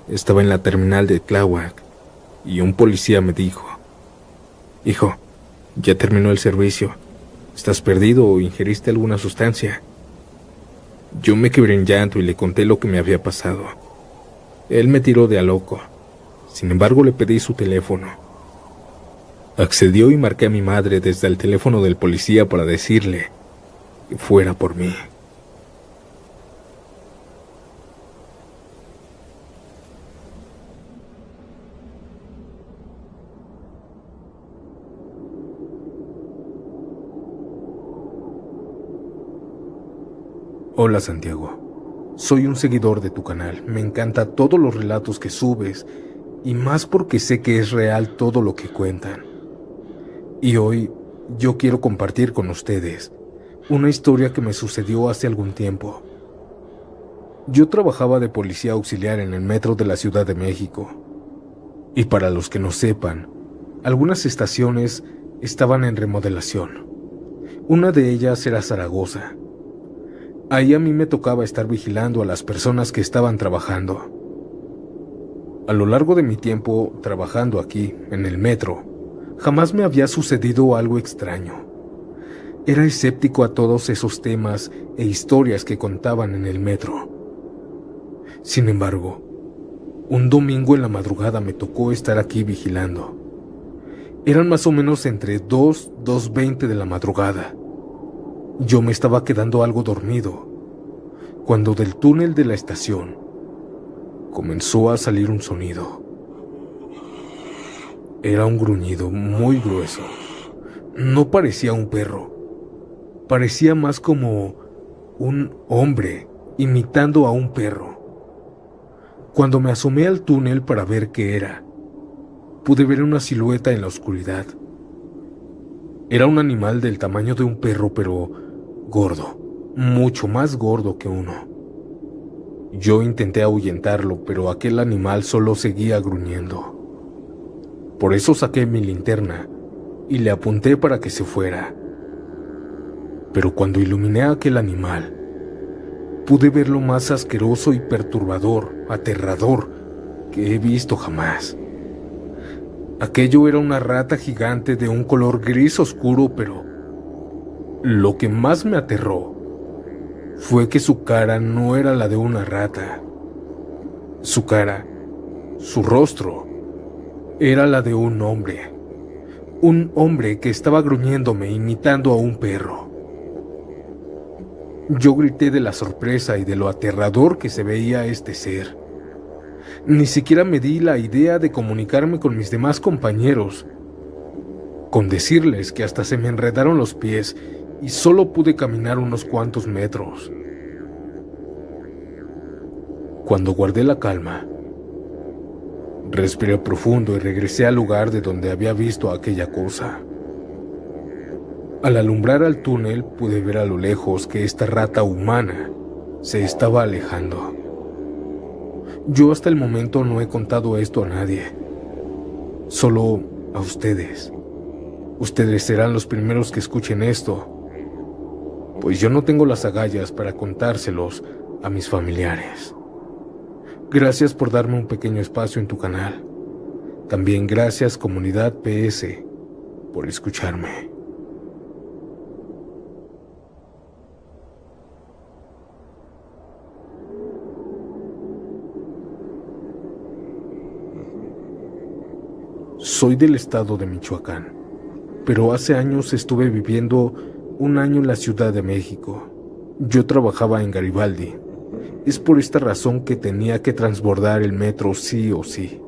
estaba en la terminal de Tláhuac y un policía me dijo: hijo, ya terminó el servicio. ¿Estás perdido o ingeriste alguna sustancia? Yo me quebré en llanto y le conté lo que me había pasado. Él me tiró de a loco. Sin embargo, le pedí su teléfono. Accedió y marqué a mi madre desde el teléfono del policía para decirle que fuera por mí. Hola Santiago, soy un seguidor de tu canal. Me encanta todos los relatos que subes y más porque sé que es real todo lo que cuentan. Y hoy yo quiero compartir con ustedes una historia que me sucedió hace algún tiempo. Yo trabajaba de policía auxiliar en el metro de la Ciudad de México. Y para los que no sepan, algunas estaciones estaban en remodelación. Una de ellas era Zaragoza. Ahí a mí me tocaba estar vigilando a las personas que estaban trabajando. A lo largo de mi tiempo trabajando aquí, en el metro, jamás me había sucedido algo extraño. Era escéptico a todos esos temas e historias que contaban en el metro. Sin embargo, un domingo en la madrugada me tocó estar aquí vigilando. Eran más o menos entre 2:20 de la madrugada. Yo me estaba quedando algo dormido, cuando del túnel de la estación comenzó a salir un sonido. Era un gruñido muy grueso. No parecía un perro, parecía más como un hombre imitando a un perro. Cuando me asomé al túnel para ver qué era, pude ver una silueta en la oscuridad. Era un animal del tamaño de un perro, pero gordo, mucho más gordo que uno. Yo intenté ahuyentarlo, pero aquel animal solo seguía gruñendo. Por eso saqué mi linterna y le apunté para que se fuera. Pero cuando iluminé a aquel animal, pude ver lo más asqueroso y perturbador, aterrador, que he visto jamás. Aquello era una rata gigante de un color gris oscuro, pero lo que más me aterró fue que su cara no era la de una rata. Su cara, su rostro, era la de un hombre. Un hombre que estaba gruñéndome, imitando a un perro. Yo grité de la sorpresa y de lo aterrador que se veía este ser. Ni siquiera me di la idea de comunicarme con mis demás compañeros, con decirles que hasta se me enredaron los pies y solo pude caminar unos cuantos metros. Cuando guardé la calma, respiré profundo y regresé al lugar de donde había visto aquella cosa. Al alumbrar al túnel pude ver a lo lejos que esta rata humana se estaba alejando. Yo hasta el momento no he contado esto a nadie, solo a ustedes. Ustedes serán los primeros que escuchen esto, pues yo no tengo las agallas para contárselos a mis familiares. Gracias por darme un pequeño espacio en tu canal. También gracias, comunidad PS, por escucharme. Soy del estado de Michoacán, pero hace años estuve viviendo un año en la Ciudad de México. Yo trabajaba en Garibaldi. Es por esta razón que tenía que transbordar el metro sí o sí.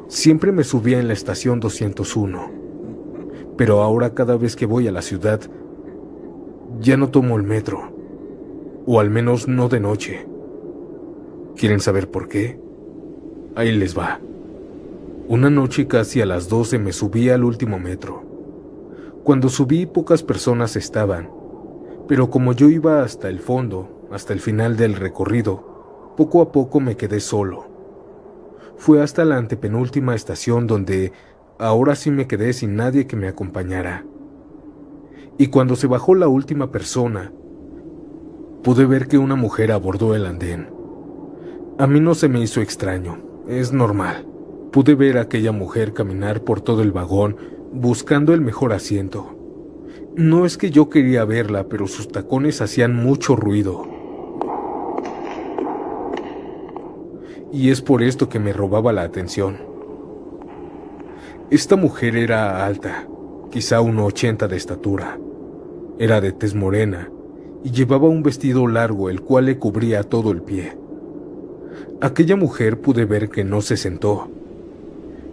Siempre me subía en la estación 201, pero ahora cada vez que voy a la ciudad, ya no tomo el metro, o al menos no de noche. ¿Quieren saber por qué? Ahí les va. Una noche casi a las 12 me subí al último metro. Cuando subí pocas personas estaban, pero como yo iba hasta el fondo, hasta el final del recorrido, poco a poco me quedé solo. Fue hasta la antepenúltima estación donde ahora sí me quedé sin nadie que me acompañara. Y cuando se bajó la última persona, pude ver que una mujer abordó el andén. A mí no se me hizo extraño, es normal. Pude ver a aquella mujer caminar por todo el vagón buscando el mejor asiento. No es que yo quería verla, pero sus tacones hacían mucho ruido. Y es por esto que me robaba la atención. Esta mujer era alta, quizá 1,80 de estatura. Era de tez morena y llevaba un vestido largo el cual le cubría todo el pie. Aquella mujer pude ver que no se sentó,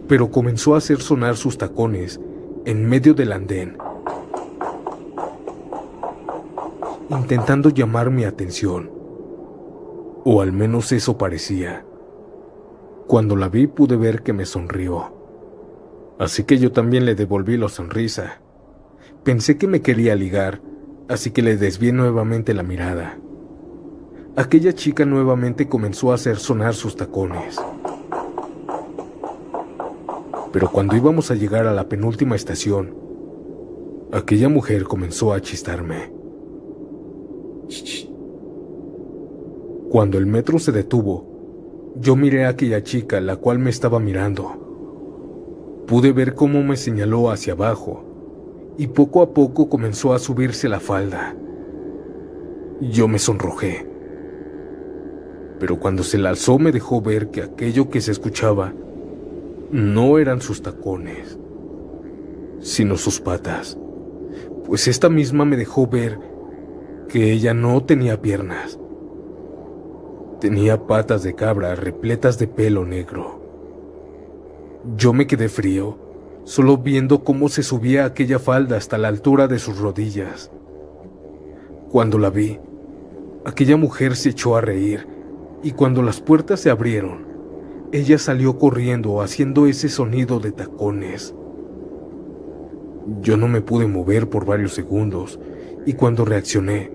pero comenzó a hacer sonar sus tacones en medio del andén, intentando llamar mi atención, o al menos eso parecía. Cuando la vi pude ver que me sonrió, así que yo también le devolví la sonrisa. Pensé que me quería ligar, así que le desvié nuevamente la mirada. Aquella chica nuevamente comenzó a hacer sonar sus tacones. Pero cuando íbamos a llegar a la penúltima estación, aquella mujer comenzó a chistarme. Cuando el metro se detuvo, yo miré a aquella chica, la cual me estaba mirando. Pude ver cómo me señaló hacia abajo, y poco a poco comenzó a subirse la falda. Yo me sonrojé, pero cuando se la alzó me dejó ver que aquello que se escuchaba no eran sus tacones, sino sus patas, pues esta misma me dejó ver que ella no tenía piernas. Tenía patas de cabra repletas de pelo negro. Yo me quedé frío, solo viendo cómo se subía aquella falda hasta la altura de sus rodillas. Cuando la vi, aquella mujer se echó a reír, y cuando las puertas se abrieron, ella salió corriendo haciendo ese sonido de tacones. Yo no me pude mover por varios segundos, y cuando reaccioné,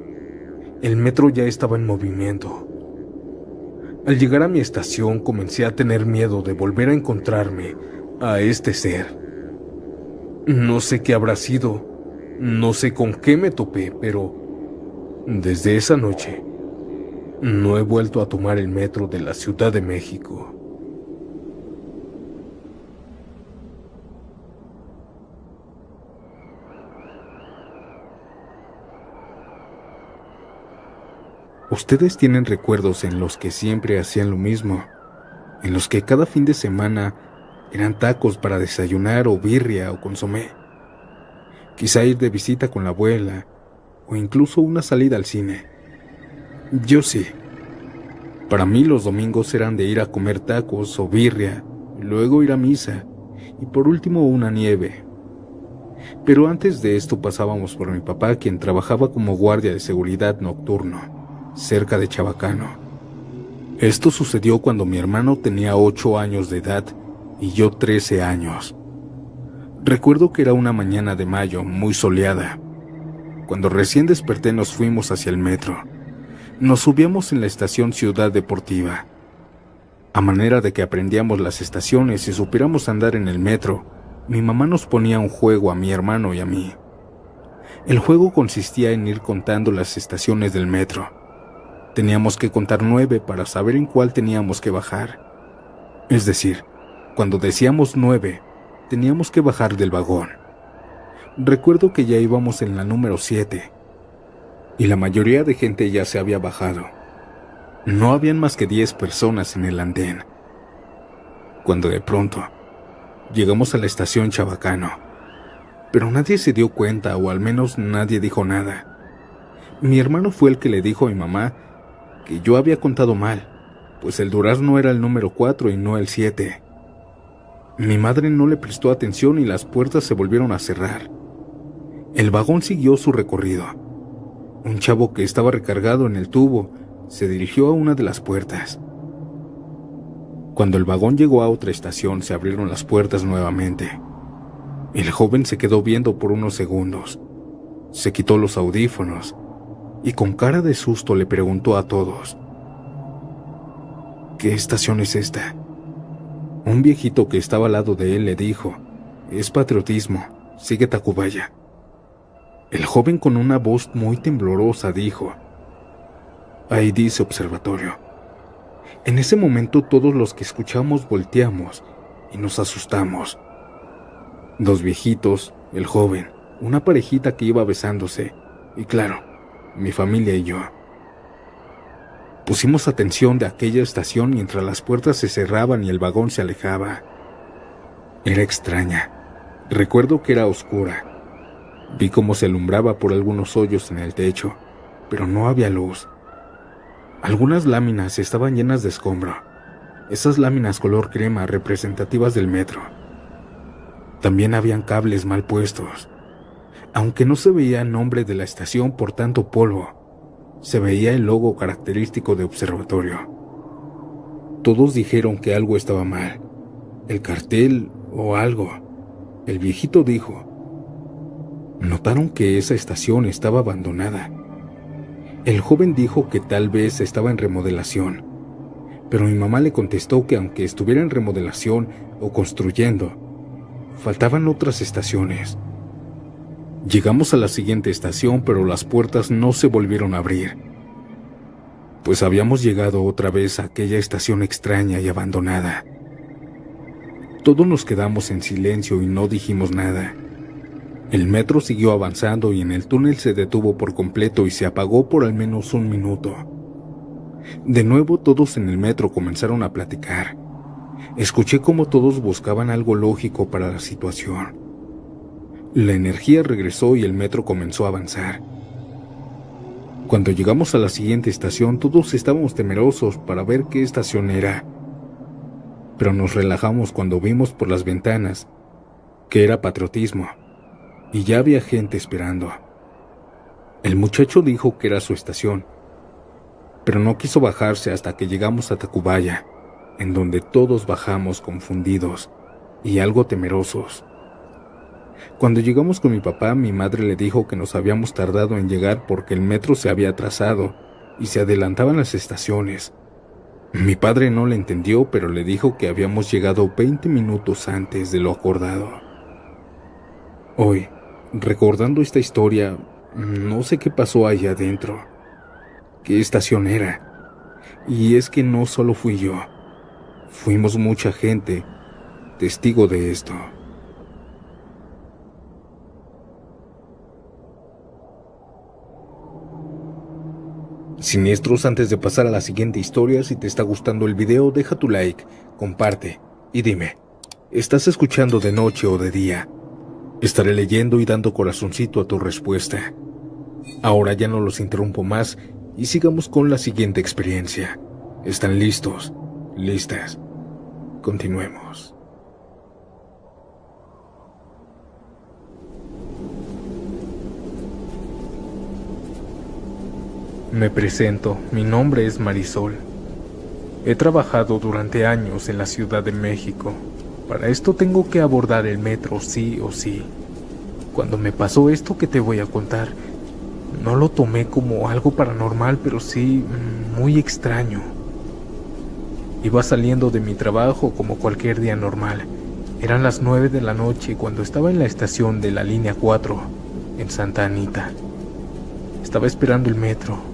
el metro ya estaba en movimiento. Al llegar a mi estación comencé a tener miedo de volver a encontrarme a este ser. No sé qué habrá sido, no sé con qué me topé, pero desde esa noche no he vuelto a tomar el metro de la Ciudad de México. ¿Ustedes tienen recuerdos en los que siempre hacían lo mismo? En los que cada fin de semana eran tacos para desayunar o birria o consomé. Quizá ir de visita con la abuela o incluso una salida al cine. Yo sí. Para mí los domingos eran de ir a comer tacos o birria, luego ir a misa y por último una nieve. Pero antes de esto pasábamos por mi papá, quien trabajaba como guardia de seguridad nocturno cerca de Chabacano. Esto sucedió cuando mi hermano tenía 8 años de edad y yo 13 años. Recuerdo que era una mañana de mayo muy soleada. Cuando recién desperté nos fuimos hacia el metro. Nos subíamos en la estación Ciudad Deportiva. A manera de que aprendíamos las estaciones y supiéramos andar en el metro, mi mamá nos ponía un juego a mi hermano y a mí. El juego consistía en ir contando las estaciones del metro. Teníamos que contar 9 para saber en cuál teníamos que bajar. Es decir, cuando decíamos 9, teníamos que bajar del vagón. Recuerdo que ya íbamos en la número 7, y la mayoría de gente ya se había bajado. No habían más que 10 personas en el andén. Cuando de pronto, llegamos a la estación Chabacano, pero nadie se dio cuenta, o al menos nadie dijo nada. Mi hermano fue el que le dijo a mi mamá que yo había contado mal, pues el durazno era el número 4 y no el 7. Mi madre no le prestó atención y las puertas se volvieron a cerrar. El vagón siguió su recorrido. Un chavo que estaba recargado en el tubo se dirigió a una de las puertas. Cuando el vagón llegó a otra estación, se abrieron las puertas nuevamente. El joven se quedó viendo por unos segundos. Se quitó los audífonos y con cara de susto le preguntó a todos: ¿qué estación es esta? Un viejito que estaba al lado de él le dijo: es patriotismo, sigue Tacubaya. El joven, con una voz muy temblorosa, dijo: ahí dice observatorio. En ese momento todos los que escuchamos volteamos y nos asustamos. 2 viejitos, el joven, una parejita que iba besándose y, claro, mi familia y yo. Pusimos atención de aquella estación mientras las puertas se cerraban y el vagón se alejaba. Era extraña. Recuerdo que era oscura. Vi cómo se alumbraba por algunos hoyos en el techo, pero no había luz. Algunas láminas estaban llenas de escombro. Esas láminas color crema representativas del metro. También habían cables mal puestos. Aunque no se veía el nombre de la estación por tanto polvo, se veía el logo característico de observatorio. Todos dijeron que algo estaba mal, el cartel o algo. El viejito dijo: notaron que esa estación estaba abandonada. El joven dijo que tal vez estaba en remodelación, pero mi mamá le contestó que aunque estuviera en remodelación o construyendo, faltaban otras estaciones. Llegamos a la siguiente estación, pero las puertas no se volvieron a abrir, pues habíamos llegado otra vez a aquella estación extraña y abandonada. Todos nos quedamos en silencio y no dijimos nada. El metro siguió avanzando y en el túnel se detuvo por completo y se apagó por al menos un minuto. De nuevo todos en el metro comenzaron a platicar. Escuché cómo todos buscaban algo lógico para la situación. La energía regresó y el metro comenzó a avanzar. Cuando llegamos a la siguiente estación, todos estábamos temerosos para ver qué estación era, pero nos relajamos cuando vimos por las ventanas que era Patriotismo y ya había gente esperando. El muchacho dijo que era su estación, pero no quiso bajarse hasta que llegamos a Tacubaya, en donde todos bajamos confundidos y algo temerosos. Cuando llegamos con mi papá, mi madre le dijo que nos habíamos tardado en llegar porque el metro se había atrasado y se adelantaban las estaciones. Mi padre no le entendió, pero le dijo que habíamos llegado 20 minutos antes de lo acordado. Hoy, recordando esta historia, no sé qué pasó allá adentro, qué estación era. Y es que no solo fui yo, fuimos mucha gente testigo de esto. Siniestros, antes de pasar a la siguiente historia, si te está gustando el video, deja tu like, comparte y dime, ¿estás escuchando de noche o de día? Estaré leyendo y dando corazoncito a tu respuesta. Ahora ya no los interrumpo más y sigamos con la siguiente experiencia. ¿Están listos? ¿Listas? Continuemos. Me presento, mi nombre es Marisol. He trabajado durante años en la Ciudad de México. Para esto tengo que abordar el metro sí o sí. Cuando me pasó esto que te voy a contar, no lo tomé como algo paranormal, pero sí muy extraño. Iba saliendo de mi trabajo como cualquier día normal. Eran las 9 de la noche cuando estaba en la estación de la línea 4, en Santa Anita. Estaba esperando el metro.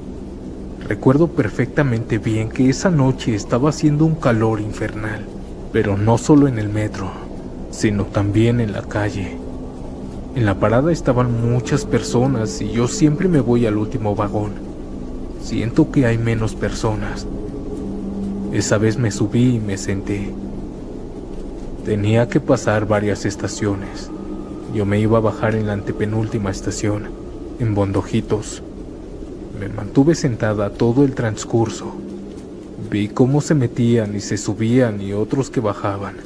Recuerdo perfectamente bien que esa noche estaba haciendo un calor infernal, pero no solo en el metro, sino también en la calle. En la parada estaban muchas personas y yo siempre me voy al último vagón. Siento que hay menos personas. Esa vez me subí y me senté. Tenía que pasar varias estaciones. Yo me iba a bajar en la antepenúltima estación, en Bondojitos. Me mantuve sentada todo el transcurso. Vi cómo se metían y se subían y otros que bajaban.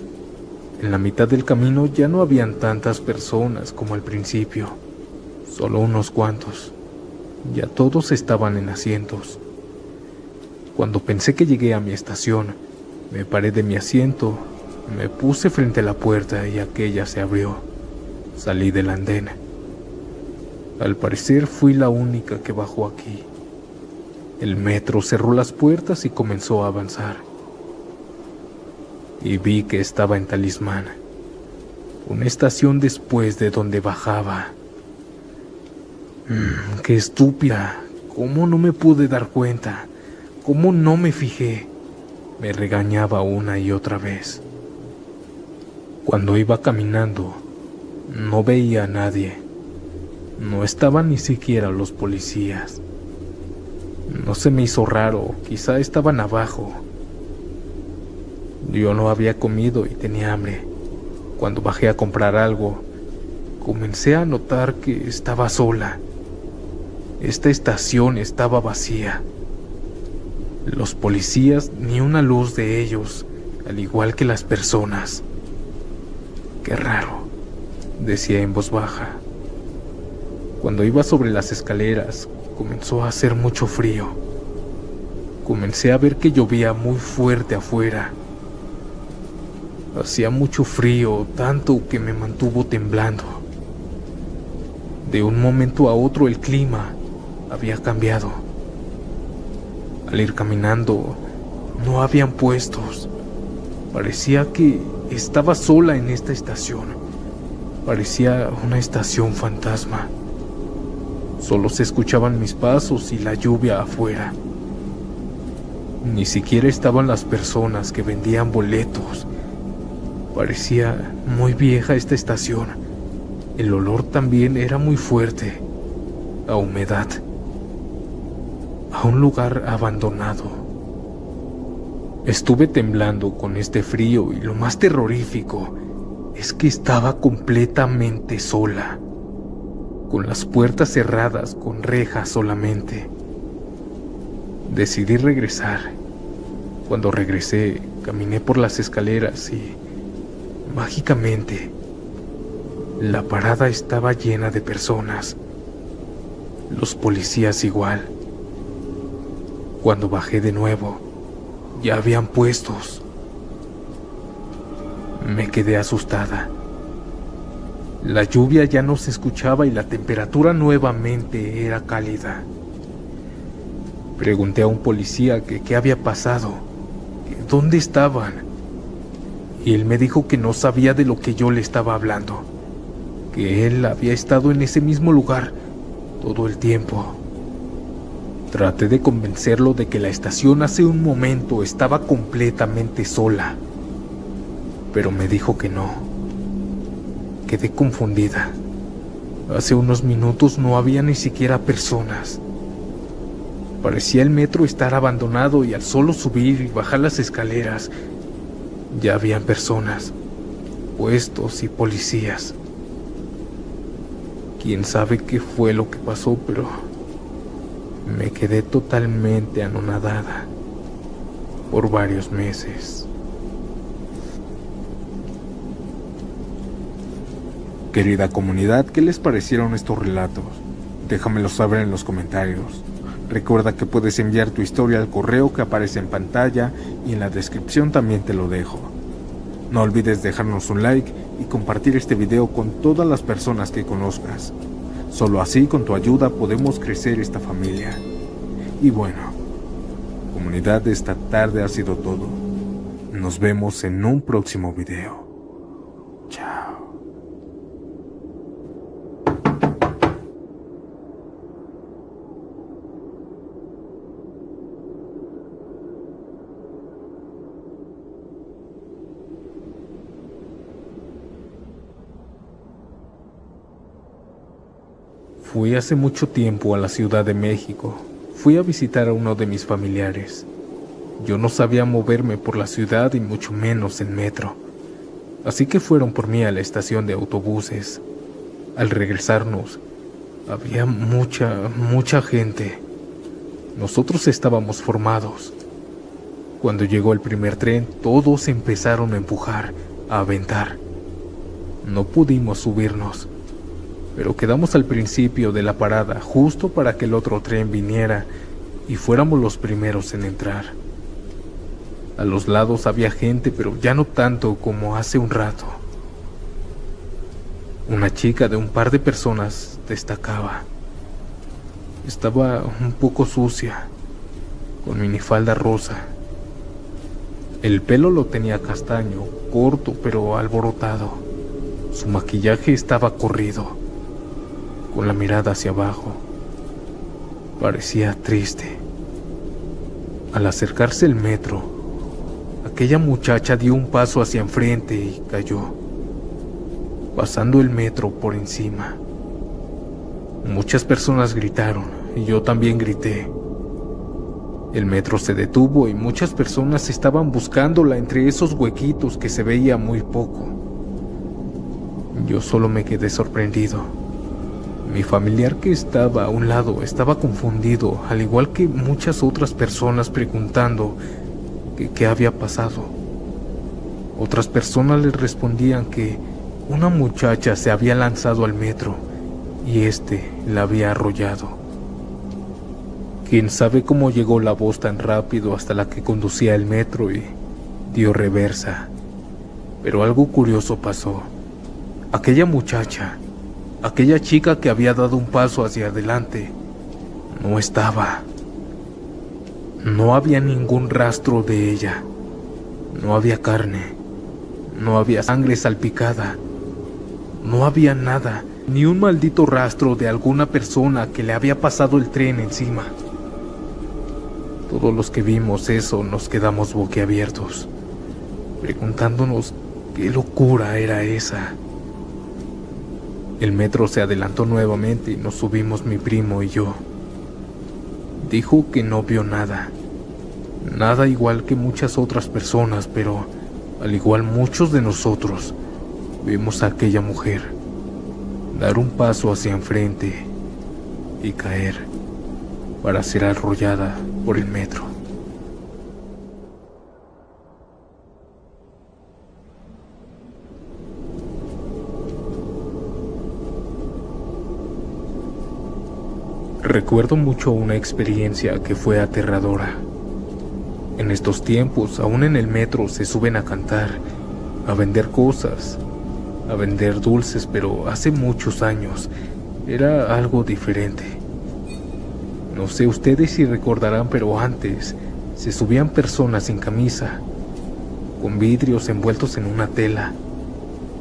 En la mitad del camino ya no habían tantas personas como al principio, solo unos cuantos. Ya todos estaban en asientos. Cuando pensé que llegué a mi estación, me paré de mi asiento, me puse frente a la puerta y aquella se abrió. Salí del andén. Al parecer fui la única que bajó aquí. El metro cerró las puertas y comenzó a avanzar. Y vi que estaba en Talismán, una estación después de donde bajaba. ¡Qué estúpida! ¿Cómo no me pude dar cuenta? ¿Cómo no me fijé? Me regañaba una y otra vez. Cuando iba caminando, no veía a nadie. No estaban ni siquiera los policías. No se me hizo raro, quizá estaban abajo. Yo no había comido y tenía hambre. Cuando bajé a comprar algo, comencé a notar que estaba sola. Esta estación estaba vacía. Los policías, ni una luz de ellos, al igual que las personas. Qué raro, decía en voz baja. Cuando iba sobre las escaleras, comenzó a hacer mucho frío. Comencé a ver que llovía muy fuerte afuera. Hacía mucho frío, tanto que me mantuvo temblando. De un momento a otro el clima había cambiado. Al ir caminando, no habían puestos. Parecía que estaba sola en esta estación. Parecía una estación fantasma. Solo se escuchaban mis pasos y la lluvia afuera. Ni siquiera estaban las personas que vendían boletos. Parecía muy vieja esta estación. El olor también era muy fuerte, a humedad, a un lugar abandonado. Estuve temblando con este frío y lo más terrorífico es que estaba completamente sola, con las puertas cerradas con rejas solamente. Decidí regresar. Cuando regresé, caminé por las escaleras y, mágicamente, la parada estaba llena de personas. Los policías igual. Cuando bajé de nuevo, ya habían puestos. Me quedé asustada. La lluvia ya no se escuchaba y la temperatura nuevamente era cálida. Pregunté a un policía que qué había pasado, que dónde estaban, y él me dijo que no sabía de lo que yo le estaba hablando, que él había estado en ese mismo lugar todo el tiempo. Traté de convencerlo de que la estación hace un momento estaba completamente sola, pero me dijo que no. Quedé confundida. Hace unos minutos no había ni siquiera personas. Parecía el metro estar abandonado y al solo subir y bajar las escaleras, ya habían personas, puestos y policías. Quién sabe qué fue lo que pasó, pero me quedé totalmente anonadada por varios meses. Querida comunidad, ¿qué les parecieron estos relatos? Déjamelo saber en los comentarios. Recuerda que puedes enviar tu historia al correo que aparece en pantalla y en la descripción también te lo dejo. No olvides dejarnos un like y compartir este video con todas las personas que conozcas. Solo así, con tu ayuda, podemos crecer esta familia. Y bueno, comunidad, esta tarde ha sido todo. Nos vemos en un próximo video. Chao. Fui hace mucho tiempo a la Ciudad de México. Fui a visitar a uno de mis familiares. Yo no sabía moverme por la ciudad y mucho menos en metro. Así que fueron por mí a la estación de autobuses. Al regresarnos, había mucha gente. Nosotros estábamos formados. Cuando llegó el primer tren, todos empezaron a empujar, a aventar. No pudimos subirnos, pero quedamos al principio de la parada justo para que el otro tren viniera y fuéramos los primeros en entrar. A los lados había gente, pero ya no tanto como hace un rato. Una chica de un par de personas destacaba. Estaba un poco sucia, con minifalda rosa. El pelo lo tenía castaño, corto pero alborotado. Su maquillaje estaba corrido, con la mirada hacia abajo. Parecía triste. Al acercarse el metro, aquella muchacha dio un paso hacia enfrente y cayó, pasando el metro por encima. Muchas personas gritaron y yo también grité. El metro se detuvo y muchas personas estaban buscándola entre esos huequitos que se veía muy poco. Yo solo me quedé sorprendido. Mi familiar que estaba a un lado estaba confundido, al igual que muchas otras personas preguntando qué había pasado. Otras personas le respondían que una muchacha se había lanzado al metro y la había arrollado. Quién sabe cómo llegó la voz tan rápido hasta la que conducía el metro y dio reversa. Pero algo curioso pasó. Aquella muchacha, aquella chica que había dado un paso hacia adelante, no estaba. No había ningún rastro de ella. No había carne. No había sangre salpicada. No había nada, ni un maldito rastro de alguna persona que le había pasado el tren encima. Todos los que vimos eso nos quedamos boquiabiertos, preguntándonos qué locura era esa. El metro se adelantó nuevamente y nos subimos mi primo y yo. Dijo que no vio nada. Nada igual que muchas otras personas, pero al igual muchos de nosotros vimos a aquella mujer dar un paso hacia enfrente y caer para ser arrollada por el metro. Recuerdo mucho una experiencia que fue aterradora. En estos tiempos, aún en el metro se suben a cantar, a vender cosas, a vender dulces, pero hace muchos años era algo diferente. No sé ustedes si recordarán, pero antes se subían personas sin camisa, con vidrios envueltos en una tela.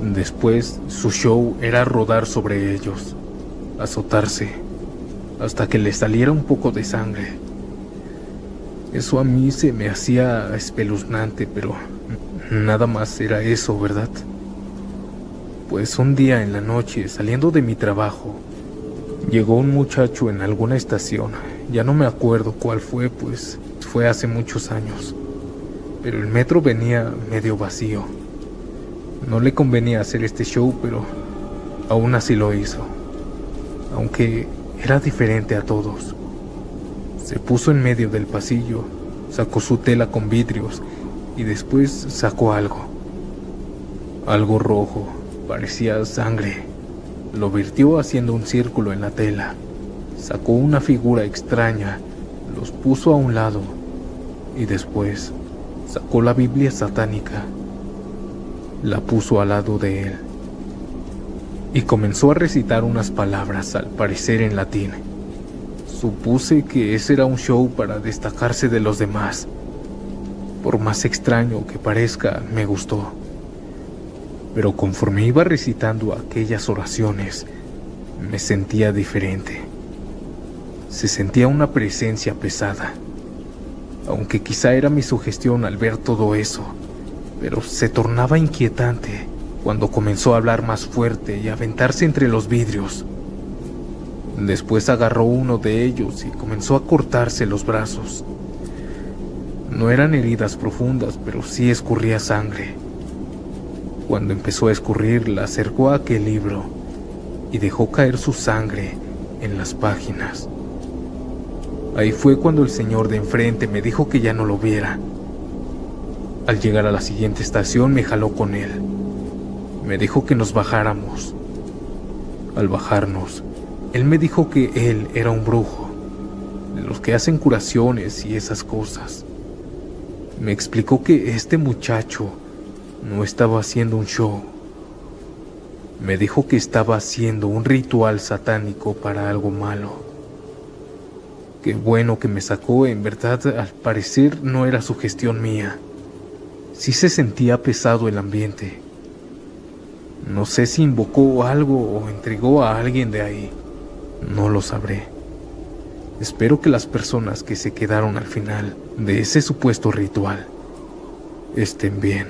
Después su show era rodar sobre ellos, azotarse, hasta que les saliera un poco de sangre. Eso a mí se me hacía espeluznante, pero nada más era eso, ¿verdad? Pues un día en la noche, saliendo de mi trabajo, llegó un muchacho en alguna estación. Ya no me acuerdo cuál fue, pues fue hace muchos años. Pero el metro venía medio vacío. No le convenía hacer este show, pero aún así lo hizo. Aunque era diferente a todos. Se puso en medio del pasillo, sacó su tela con vidrios y después sacó algo. Algo rojo, parecía sangre. Lo virtió haciendo un círculo en la tela. Sacó una figura extraña, los puso a un lado y después sacó la Biblia satánica. La puso al lado de él y comenzó a recitar unas palabras, al parecer en latín. Supuse que ese era un show para destacarse de los demás. Por más extraño que parezca, me gustó. Pero conforme iba recitando aquellas oraciones, me sentía diferente. Se sentía una presencia pesada. Aunque quizá era mi sugestión al ver todo eso, pero se tornaba inquietante cuando comenzó a hablar más fuerte y a aventarse entre los vidrios. Después agarró uno de ellos y comenzó a cortarse los brazos. No eran heridas profundas, pero sí escurría sangre. Cuando empezó a escurrir, la acercó a aquel libro y dejó caer su sangre en las páginas. Ahí fue cuando el señor de enfrente me dijo que ya no lo viera. Al llegar a la siguiente estación me jaló con él. Me dijo que nos bajáramos. Al bajarnos, él me dijo que él era un brujo, de los que hacen curaciones y esas cosas. Me explicó que este muchacho no estaba haciendo un show. Me dijo que estaba haciendo un ritual satánico para algo malo. Qué bueno que me sacó, en verdad, al parecer no era sugestión mía. Sí se sentía pesado el ambiente. No sé si invocó algo o entregó a alguien de ahí. No lo sabré. Espero que las personas que se quedaron al final de ese supuesto ritual estén bien.